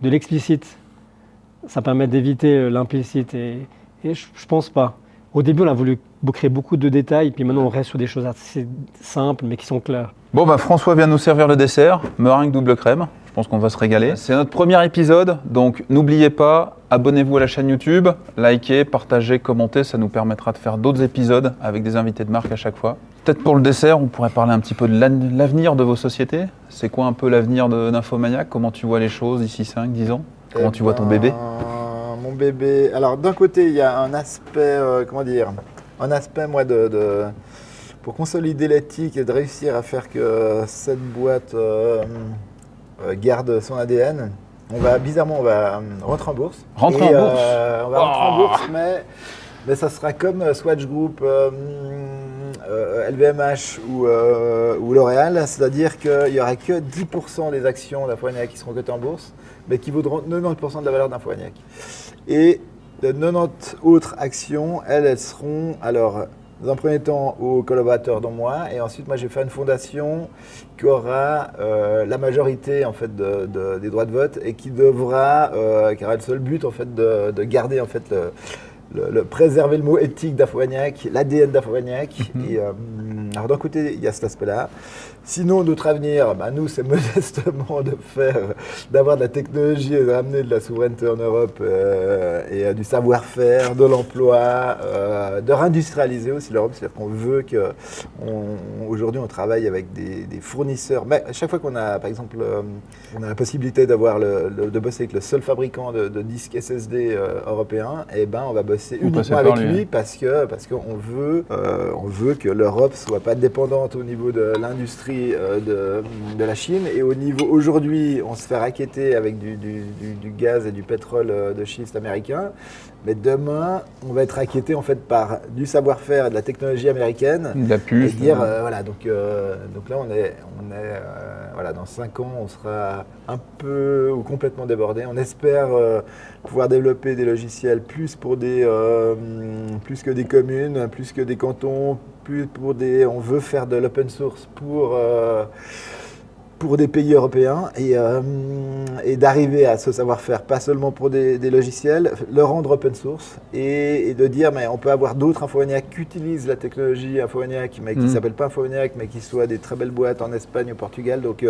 l'explicite, ça permet d'éviter l'implicite. Et je pense pas. Au début, on a voulu créer beaucoup de détails, puis maintenant, on reste sur des choses assez simples, mais qui sont claires. Bon, François vient nous servir le dessert, meringue double crème. Je pense qu'on va se régaler. C'est notre premier épisode, donc n'oubliez pas, abonnez-vous à la chaîne YouTube, likez, partagez, commentez, ça nous permettra de faire d'autres épisodes avec des invités de marque à chaque fois. Peut-être pour le dessert, on pourrait parler un petit peu de l'avenir de vos sociétés. C'est quoi un peu l'avenir d'Infomaniac? Comment tu vois les choses d'ici 5, 10 ans? Comment tu vois ton bébé? Mon bébé, alors d'un côté, il y a un aspect, moi, pour consolider l'éthique et de réussir à faire que cette boîte garde son ADN. On va rentrer en bourse. On va rentrer en bourse, mais ça sera comme Swatch Group, LVMH ou L'Oréal, c'est-à-dire qu'il n'y aura que 10% des actions d'Infomaniac qui seront cotées en bourse, mais qui vaudront 90% de la valeur d'Infomaniac. Et les 90 autres actions, elles seront, alors, dans un premier temps, aux collaborateurs dont moi, et ensuite, moi, j'ai fait une fondation qui aura la majorité, en fait, des droits de vote et qui aura le seul but, en fait, de garder, en fait, préserver le mot éthique d'Infomaniac, l'ADN d'Infomaniac. Alors d'un côté, il y a cet aspect-là. Sinon, notre avenir, nous, c'est modestement d'avoir de la technologie et de ramener de la souveraineté en Europe et du savoir-faire, de l'emploi, de réindustrialiser aussi l'Europe. C'est-à-dire qu'on veut aujourd'hui, on travaille avec des fournisseurs. Mais à chaque fois qu'on a, par exemple, on a la possibilité de bosser avec le seul fabricant de disques SSD européen, et on va bosser uniquement avec lui parce qu'on veut que l'Europe soit pas dépendante au niveau de l'industrie de la Chine, et au niveau aujourd'hui on se fait racketter avec du gaz et du pétrole de schiste américain, mais demain on va être racketté en fait par du savoir-faire et de la technologie américaine, de la puce, et dire donc là on est dans 5 ans on sera un peu ou complètement débordé. On espère pouvoir développer des logiciels plus que des communes, plus que des cantons, on veut faire de l'open source pour des pays européens et d'arriver à ce savoir-faire, pas seulement pour des logiciels, le rendre open source et de dire mais on peut avoir d'autres Infomaniac qui utilisent la technologie Infomaniac mais qui ne s'appellent pas Infomaniac mais qui soient des très belles boîtes en Espagne ou Portugal. Donc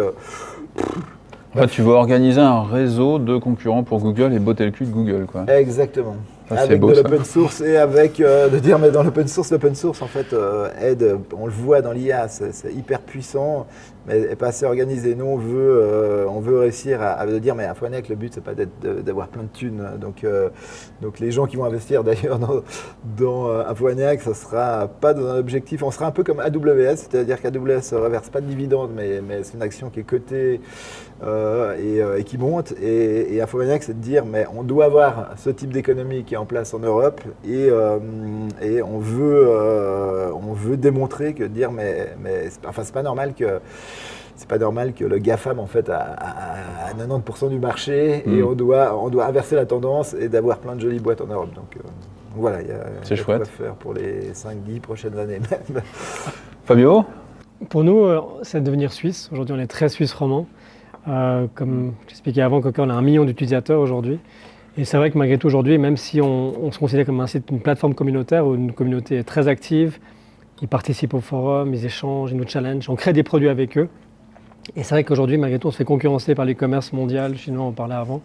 en fait, tu vas organiser un réseau de concurrents pour Google et botter le cul de Google, quoi. Exactement. Ça, avec beau, de l'open source et avec de dire mais dans l'open source en fait aide, on le voit dans l'IA, c'est hyper puissant mais pas assez organisé. Nous on veut réussir à dire mais Infomaniac, le but c'est pas d'avoir plein de thunes, donc les gens qui vont investir d'ailleurs dans Infomaniac, ça sera pas dans un objectif, on sera un peu comme AWS, c'est-à-dire qu'AWS ne reverse pas de dividendes mais c'est une action qui est cotée et qui monte, et Infomaniac c'est de dire mais on doit avoir ce type d'économie qui est en place en Europe et on veut démontrer que dire mais c'est pas normal que le GAFAM en fait a 90% du marché et on doit inverser la tendance et d'avoir plein de jolies boîtes en Europe. Donc voilà, il y a quoi faire pour les 5-10 prochaines années même. Fabio? Pour nous, c'est de devenir suisse. Aujourd'hui, on est très suisse romand. Comme j'expliquais avant, Coca, on a 1 million d'utilisateurs aujourd'hui. Et c'est vrai que malgré tout aujourd'hui, même si on se considère comme une plateforme communautaire ou une communauté très active, ils participent au forum, ils échangent, ils nous challengent, on crée des produits avec eux. Et c'est vrai qu'aujourd'hui, malgré tout, on se fait concurrencer par l'e-commerce mondial, chinois, on parlait avant.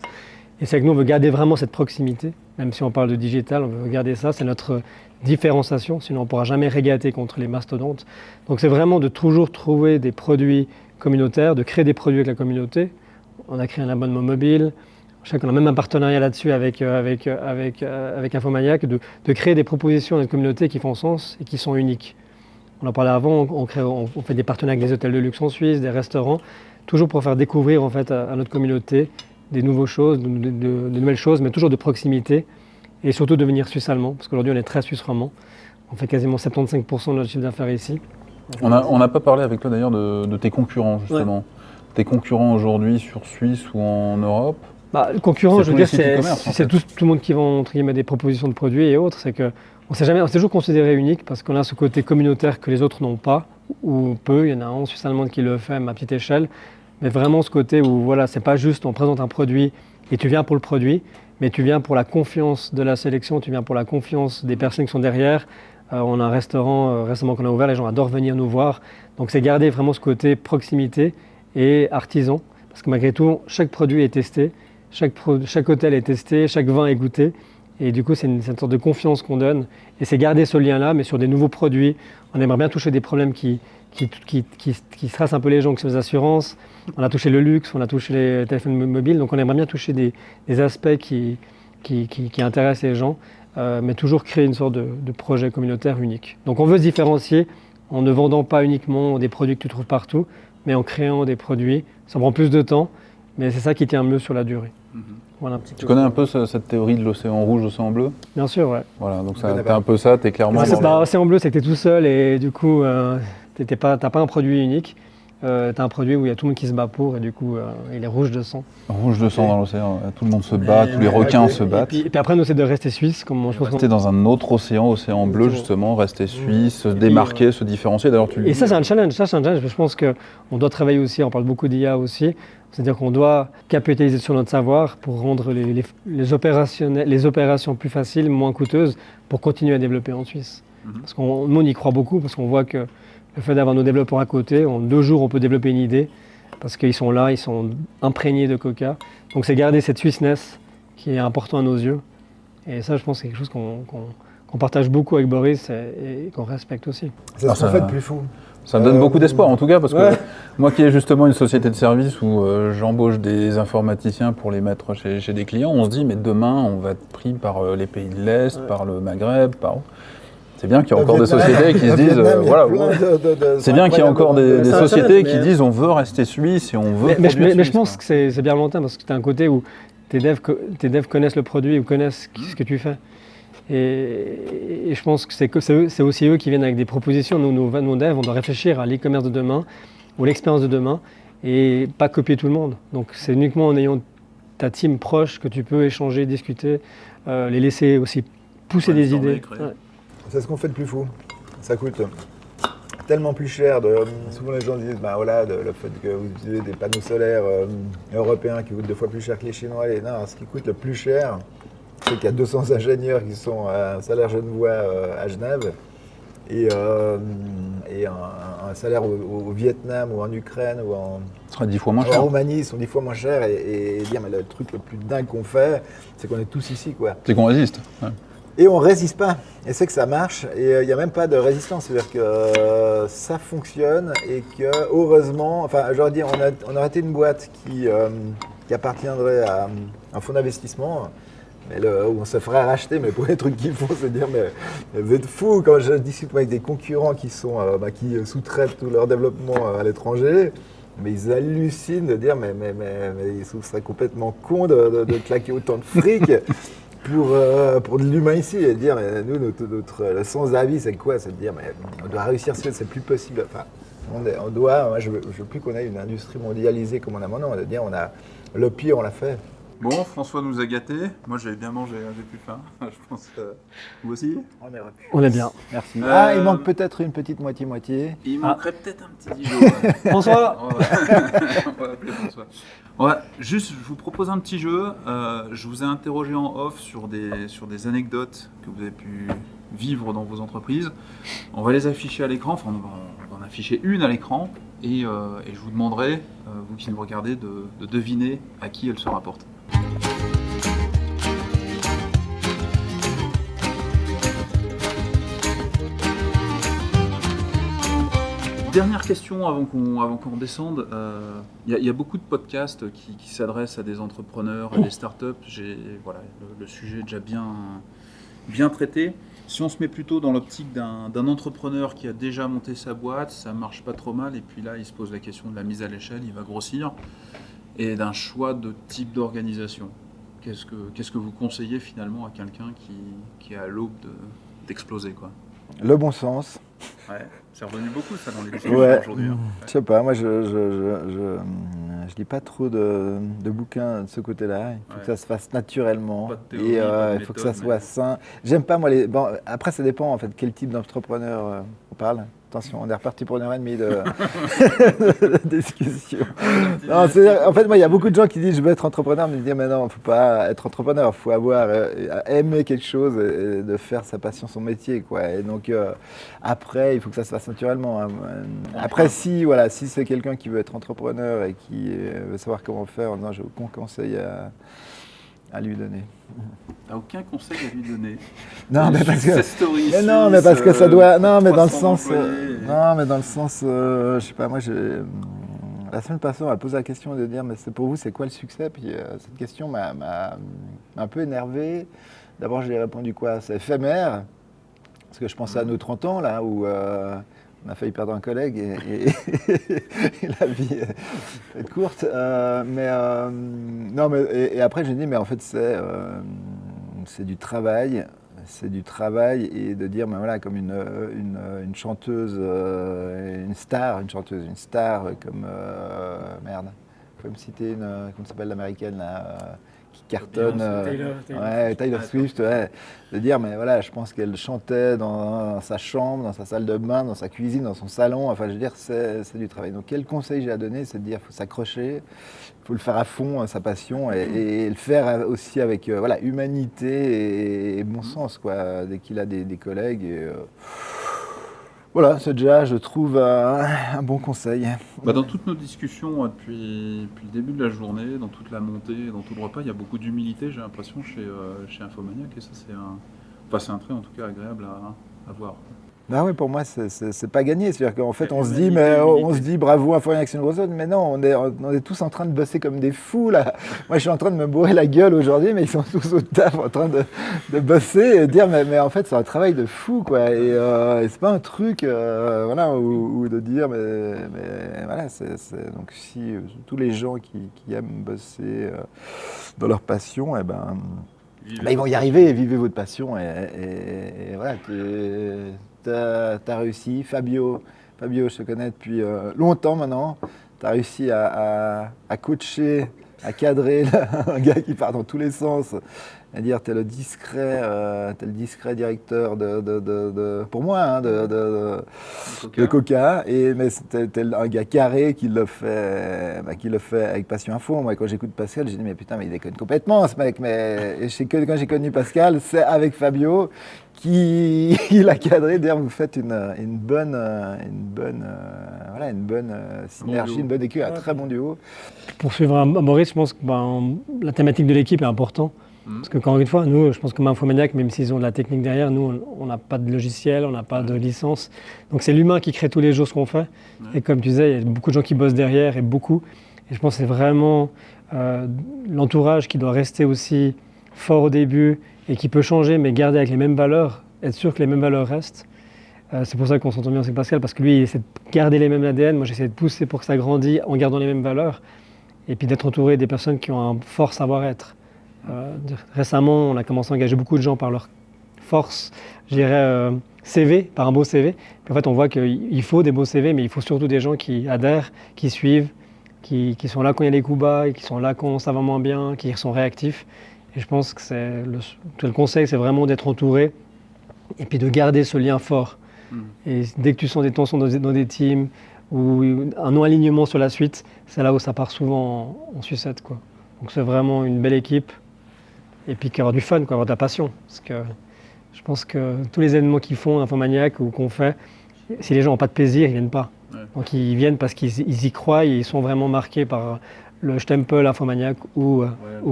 Et c'est que nous, on veut garder vraiment cette proximité, même si on parle de digital, on veut garder ça, c'est notre différenciation, sinon on ne pourra jamais régater contre les mastodontes. Donc c'est vraiment de toujours trouver des produits communautaires, de créer des produits avec la communauté. On a créé un abonnement mobile, Je sais qu'on a même un partenariat là-dessus avec Infomaniac, de créer des propositions à notre communauté qui font sens et qui sont uniques. On en parlait avant, on fait des partenariats avec des hôtels de luxe en Suisse, des restaurants, toujours pour faire découvrir en fait, à notre communauté des nouvelles choses, de nouvelles choses, mais toujours de proximité et surtout devenir suisse-allemand, parce qu'aujourd'hui on est très suisse-romand. On fait quasiment 75% de notre chiffre d'affaires ici. On n'a pas parlé avec toi d'ailleurs de tes concurrents justement. Ouais. Tes concurrents aujourd'hui sur Suisse ou en Europe? Le concurrent, je veux dire, c'est tout le monde qui vend entre guillemets des propositions de produits et autres. C'est que on s'est toujours considéré unique parce qu'on a ce côté communautaire que les autres n'ont pas ou peu. Il y en a un Suisse allemande qui le fait à petite échelle, mais vraiment ce côté où voilà, c'est pas juste on présente un produit et tu viens pour le produit, mais tu viens pour la confiance de la sélection, tu viens pour la confiance des personnes qui sont derrière. On a un restaurant récemment qu'on a ouvert, les gens adorent venir nous voir. Donc c'est garder vraiment ce côté proximité et artisan, parce que malgré tout, chaque produit est testé, chaque hôtel est testé, chaque vin est goûté. Et du coup, c'est une sorte de confiance qu'on donne. Et c'est garder ce lien-là, mais sur des nouveaux produits. On aimerait bien toucher des problèmes qui stressent un peu les gens, que ce soit les assurances. On a touché le luxe, on a touché les téléphones mobiles. Donc on aimerait bien toucher des aspects qui intéressent les gens, mais toujours créer une sorte de projet communautaire unique. Donc on veut se différencier en ne vendant pas uniquement des produits que tu trouves partout, mais en créant des produits. Ça prend plus de temps, mais c'est ça qui tient le mieux sur la durée. Voilà, tu connais un peu cette théorie de l'océan rouge, l'océan bleu? Bien sûr, ouais. Voilà, donc t'es un peu ça, t'es clairement... L'océan bleu, c'est que t'es tout seul et du coup, t'as pas un produit unique. T'as un produit où il y a tout le monde qui se bat pour et du coup, il est rouge de sang. Rouge de sang dans l'océan, tout le monde se bat, tous les requins se battent. Et puis après, nous, c'est de rester suisse. Rester dans un autre océan bleu justement, rester suisse, se démarquer, se différencier. Et ça, c'est un challenge. Je pense qu'on doit travailler aussi, on parle beaucoup d'IA aussi. C'est-à-dire qu'on doit capitaliser sur notre savoir pour rendre les opérations plus faciles, moins coûteuses, pour continuer à développer en Suisse. Parce nous, on y croit beaucoup, parce qu'on voit que le fait d'avoir nos développeurs à côté, en 2 jours, on peut développer une idée, parce qu'ils sont là, ils sont imprégnés de coca. Donc c'est garder cette Swissness qui est important à nos yeux. Et ça, je pense que c'est quelque chose qu'on partage beaucoup avec Boris et qu'on respecte aussi. C'est ce qu'on fait de plus fou. Ça me donne beaucoup d'espoir en tout cas, parce que moi qui ai justement une société de service où j'embauche des informaticiens pour les mettre chez des clients, on se dit mais demain on va être pris par les pays de l'Est, par le Maghreb, C'est bien qu'il y ait encore des sociétés qui se disent, c'est bien qu'il y ait encore des sociétés qui disent on veut rester suisse et on veut produire suisse. Mais je pense que c'est bien longtemps parce que tu as un côté où tes devs connaissent le produit ou connaissent ce que tu fais. Et je pense que c'est aussi eux qui viennent avec des propositions. Nos devs, on doit réfléchir à l'e-commerce de demain ou l'expérience de demain et pas copier tout le monde. Donc c'est uniquement en ayant ta team proche que tu peux échanger, discuter, les laisser aussi pousser des idées. C'est ce qu'on fait de plus fou. Ça coûte tellement plus cher. Souvent les gens disent le fait que vous utilisez des panneaux solaires européens qui coûtent 2 fois plus cher que les Chinois. Non, ce qui coûte le plus cher, c'est qu'il y a 200 ingénieurs qui sont à un salaire genevois à Genève et un salaire au Vietnam ou en Ukraine ou en Roumanie, ils sont 10 fois moins chers. Et dire mais le truc le plus dingue qu'on fait, c'est qu'on est tous ici, quoi. C'est qu'on résiste. Ouais. Et on ne résiste pas. Et c'est que ça marche. Et il n'y a même pas de résistance. C'est-à-dire que ça fonctionne et que, heureusement, j'aurais dit, on aurait été une boîte qui appartiendrait à un fonds d'investissement, où on se ferait racheter, mais pour les trucs qu'ils font, c'est dire, mais vous êtes fous. Quand je discute avec des concurrents qui sous-traitent tout leur développement à l'étranger, mais ils hallucinent de dire, mais ils seraient complètement cons de claquer autant de fric. Pour de l'humain ici, et dire, mais nous, notre sans-avis, c'est quoi? C'est de dire, mais on doit réussir, c'est plus possible. Enfin, moi, je veux plus qu'on ait une industrie mondialisée comme on a maintenant. On va dire, on a le pire, on l'a fait. Bon, François nous a gâtés. Moi, j'avais bien mangé, j'ai plus faim. Je pense que vous aussi. On est bien. Merci. Il manque peut-être une petite moitié-moitié. Il manquerait peut-être un petit Dijon. François. On va appeler François. Juste, je vous propose un petit jeu. Je vous ai interrogé en off sur des anecdotes que vous avez pu vivre dans vos entreprises. On va les afficher à l'écran. Enfin, on va en afficher une à l'écran. Et je vous demanderai, vous qui nous regardez, de deviner à qui elle se rapporte. Dernière question avant qu'on descende. Il y a beaucoup de podcasts qui s'adressent à des entrepreneurs, à des startups. Voilà, le sujet est déjà bien traité. Si on se met plutôt dans l'optique d'un entrepreneur qui a déjà monté sa boîte, ça marche pas trop mal, et puis là il se pose la question de la mise à l'échelle, il va grossir, et d'un choix de type d'organisation. Qu'est-ce que vous conseillez finalement à quelqu'un qui est à l'aube d'exploser, quoi? Le bon sens. Ouais, c'est revenu beaucoup ça dans les discussions aujourd'hui. Hein. Je sais pas, moi je lis pas trop de bouquins de ce côté-là. Il faut que ça se fasse naturellement. Pas de théorie, pas de il faut que ça méthode, soit sain. J'aime pas moi les. Bon, après ça dépend en fait quel type d'entrepreneur on parle. Attention, on est reparti pour 1h30 de discussion. Non, en fait, moi, il y a beaucoup de gens qui disent je veux être entrepreneur, mais ils disent mais non, il ne faut pas être entrepreneur, il faut avoir aimer quelque chose et de faire sa passion son métier, quoi. Et donc après, il faut que ça se fasse naturellement. Hein. Après, si c'est quelqu'un qui veut être entrepreneur et qui veut savoir comment faire, non, j'ai aucun conseil à lui donner. T'as aucun conseil à lui donner? Non, mais parce que. Mais non, mais parce que ça doit. Non, mais dans le sens. Non, mais dans le sens. Je sais pas, moi, la semaine passée, on m'a posé la question de dire, mais pour vous, c'est quoi le succès? Puis cette question m'a un peu énervé. D'abord, je lui ai répondu quoi? C'est éphémère. Parce que je pensais à nos 30 ans, là, où. On a failli perdre un collègue et la vie est courte. Non, mais et après, j'ai dit, mais en fait, c'est du travail. C'est du travail et de dire, ben voilà, comme une chanteuse, une star comme merde. Il faut me citer comment s'appelle l'américaine là, qui cartonne. Taylor Swift, ouais. De dire, mais voilà, je pense qu'elle chantait dans sa chambre, dans sa salle de bain, dans sa cuisine, dans son salon. Enfin, je veux dire, c'est du travail. Donc, quel conseil j'ai à donner? C'est de dire, il faut s'accrocher, il faut le faire à fond, sa passion, et le faire aussi avec humanité et bon sens, quoi. Dès qu'il a des collègues. Voilà, c'est déjà, je trouve, un bon conseil. Dans toutes nos discussions depuis le début de la journée, dans toute la montée, dans tout le repas, il y a beaucoup d'humilité, j'ai l'impression, chez Infomaniac, et ça c'est un trait en tout cas agréable à voir. Ben oui, pour moi, c'est pas gagné. C'est-à-dire qu'en fait, on se dit bravo Infomaniac, c'est une grosse zone, mais non, on est tous en train de bosser comme des fous là. Moi, je suis en train de me bourrer la gueule aujourd'hui, mais ils sont tous au taf en train de bosser et de dire mais en fait, c'est un travail de fou, quoi. Et c'est pas un truc, voilà, ou de dire mais voilà, donc si tous les gens qui aiment bosser dans leur passion, eh ben. Ils vont y arriver, vivez votre passion et voilà. T'as réussi, Fabio, je te connais depuis longtemps maintenant. Tu as réussi à coacher, à cadrer un gars qui part dans tous les sens. À dire, tu es le discret directeur pour moi, hein, de Coca. Mais t'es un gars carré qui le fait avec Passion Info. Moi, quand j'écoute Pascal, j'ai dit, mais putain, mais il déconne complètement, ce mec. Et quand j'ai connu Pascal, c'est avec Fabio qui l'a cadré. D'ailleurs, vous faites une bonne synergie, une bonne équipe, un très bon duo. Pour suivre Maurice, je pense que la thématique de l'équipe est importante. Parce que, encore une fois, nous, je pense que Infomaniac, même s'ils ont de la technique derrière, nous, on n'a pas de logiciel, on n'a pas de licence. Donc, c'est l'humain qui crée tous les jours ce qu'on fait. Et comme tu disais, il y a beaucoup de gens qui bossent derrière, et beaucoup. Et je pense que c'est vraiment l'entourage qui doit rester aussi fort au début et qui peut changer, mais garder avec les mêmes valeurs, être sûr que les mêmes valeurs restent. C'est pour ça qu'on s'entend bien avec Pascal, parce que lui, il essaie de garder les mêmes ADN. Moi, j'essaie de pousser pour que ça grandisse en gardant les mêmes valeurs. Et puis d'être entouré des personnes qui ont un fort savoir-être. Récemment, on a commencé à engager beaucoup de gens par leur force, je dirais CV, par un beau CV. Puis en fait, on voit qu'il faut des beaux CV, mais il faut surtout des gens qui adhèrent, qui suivent, qui sont là quand il y a les coups bas, et qui sont là quand ça va moins bien, qui sont réactifs. Et je pense que le conseil, c'est vraiment d'être entouré et puis de garder ce lien fort. Et dès que tu sens des tensions dans des teams ou un non-alignement sur la suite, c'est là où ça part souvent en sucette, quoi. Donc c'est vraiment une belle équipe. Et puis avoir du fun, avoir de la passion. Parce que je pense que tous les événements qu'ils font, Infomaniac ou qu'on fait, si les gens n'ont pas de plaisir, ils ne viennent pas. Ouais. Donc ils viennent parce qu'ils y croient et ils sont vraiment marqués par le Stempel, Infomaniac ou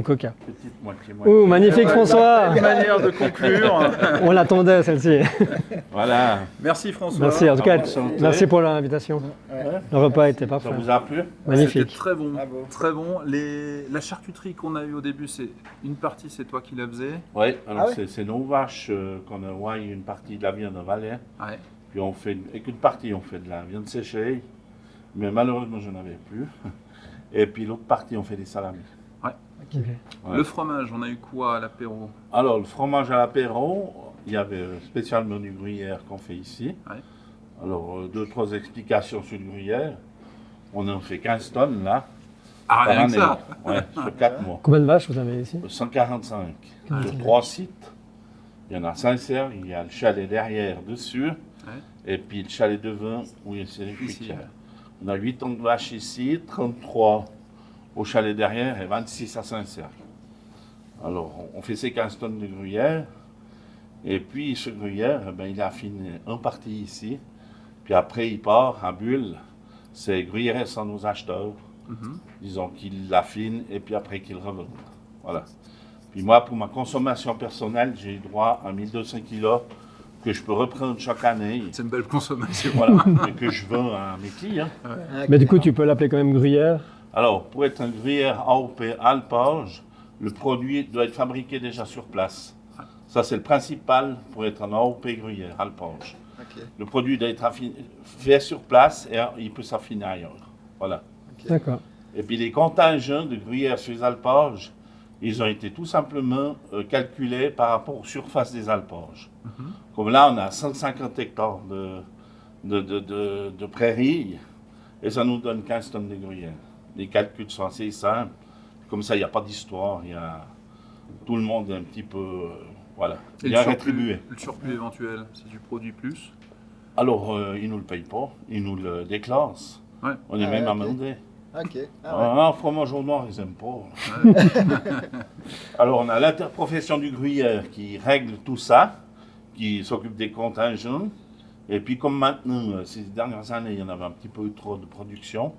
Coca. Petite moitié. Oh, magnifique François. Une manière de conclure. On l'attendait celle-ci. Voilà. Merci François. Merci en tout cas, bonne santé. merci pour l'invitation. Le repas était Ça parfait. vous a plu? C'était Magnifique. très bon, Bravo. très bon. La charcuterie qu'on a eue au début, c'est une partie, c'est toi qui la faisais. Oui, alors Ah ouais? c'est nos vaches qu'on a ouais, une partie de la viande en Valais. Ouais. Puis on fait, avec une partie, on fait de la viande séchée. Mais malheureusement, je n'en avais plus. Et puis l'autre partie, on fait des salamis. Ok. Ouais. Le fromage, on a eu quoi à l'apéro? Alors, le fromage à l'apéro, il y avait spécialement du gruyère qu'on fait ici. Ouais. Alors, 2-3 explications sur le gruyère. On en fait 15 tonnes là. Ah, par rien que année. ça. Ouais, sur 4 mois. Combien de vaches vous avez ici? 145 sur 3 sites. Il y en a 5 serres, il y a le chalet derrière dessus. Et puis le chalet devant où c'est les fruitières. On a 8 ans de vaches ici, 33 au chalet derrière et 26 à Saint-Cercle. Alors, on fait ces 15 tonnes de gruyère. Et puis, ce gruyère, eh ben, il affine en partie ici. Puis après, il part à Bulle. C'est gruyère sans nos acheteurs. Disons qu'ils l'affinent et puis après qu'ils revendent. Voilà. Puis moi, pour ma consommation personnelle, j'ai droit à 1200 kilos que je peux reprendre chaque année. C'est une belle consommation. Voilà, et que je vends à mes clients. Mais du coup, tu peux l'appeler quand même gruyère. Alors, pour être un gruyère AOP alpage, le produit doit être fabriqué déjà sur place. Ça, c'est le principal pour être un AOP gruyère alpage. Ok. Le produit doit être fait sur place et il peut s'affiner ailleurs. Voilà. D'accord. Et puis les contingents de gruyère sur les alpages, ils ont été tout simplement calculés par rapport aux surfaces des alpages. Comme là, on a 150 hectares de prairies et ça nous donne 15 tonnes de gruyère. Les calculs sont assez simples. Comme ça, il n'y a pas d'histoire. Tout le monde est un petit peu voilà, Et bien rétribué. le surplus éventuel, si tu produis plus. Alors, ils ne nous le payent pas, ils nous le déclassent. Ouais. On est Ah même ouais, ok. amendé. Ok. Ah ouais. Ah, fromage au noir, ils n'aiment pas. Alors, on a l'interprofession du gruyère qui règle tout ça, qui s'occupe des contingents. Et puis, comme maintenant, ces dernières années, il y en avait un petit peu trop de production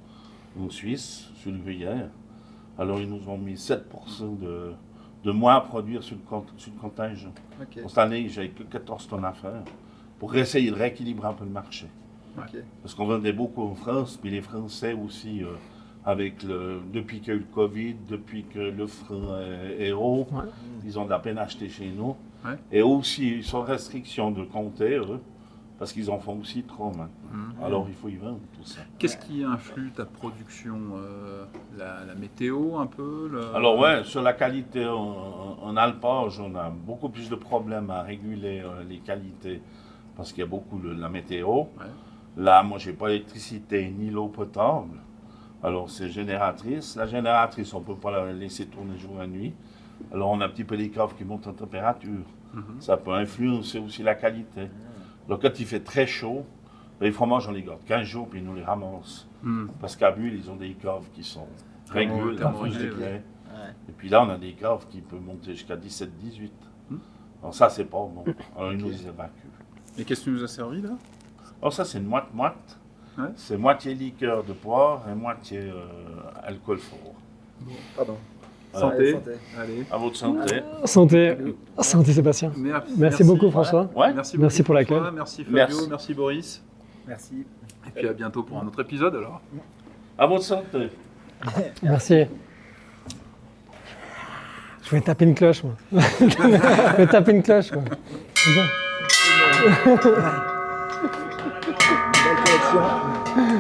en Suisse sur le gruyère. Alors, ils nous ont mis 7% de moins à produire sur le contingent. Ok. Pour cette année, j'avais que 14 tonnes à faire pour essayer de rééquilibrer un peu le marché. Ok. Parce qu'on vendait beaucoup en France, puis les Français aussi, depuis qu'il y a eu le Covid, depuis que le franc est haut, Ouais. ils ont de la peine à acheter chez nous. Ouais. Et aussi, sans restriction de compter, eux, parce qu'ils en font aussi trop maintenant. Alors il faut y vendre tout ça. Qu'est-ce qui influe ta production? La météo un peu Alors ouais, sur la qualité en alpage, on a beaucoup plus de problèmes à réguler les qualités, parce qu'il y a beaucoup de la météo. Ouais. Là, moi, j'ai pas l'électricité ni l'eau potable. Alors, c'est génératrice. La génératrice, on ne peut pas la laisser tourner jour et nuit. Alors, on a un petit peu des caves qui montent en température. Ça peut influencer aussi la qualité. Donc, quand il fait très chaud, les fromages, on les garde 15 jours, puis ils nous les ramassent. Parce qu'à Bulle, ils ont des caves qui sont régules, thermorégulées, refrigérées. Ouais. Et puis là, on a des caves qui peuvent monter jusqu'à 17-18. Alors, ça, c'est pas bon. Alors, ils nous les évacuent. Et qu'est-ce que tu nous as servi là? Alors ça, c'est une moite-moite. Ouais. C'est moitié liqueur de poire et moitié alcool fort. Pardon. Voilà. Santé. Santé. Allez. À votre santé. Santé. Santé Sébastien. Merci beaucoup François. Ouais. Merci Merci pour François, l'accueil. Merci Fabio, merci Boris. Merci. Et puis à bientôt pour un autre épisode alors. À votre santé. Merci. Je vais taper une cloche moi. Je vais taper une cloche moi. C'est bien. Belle collection.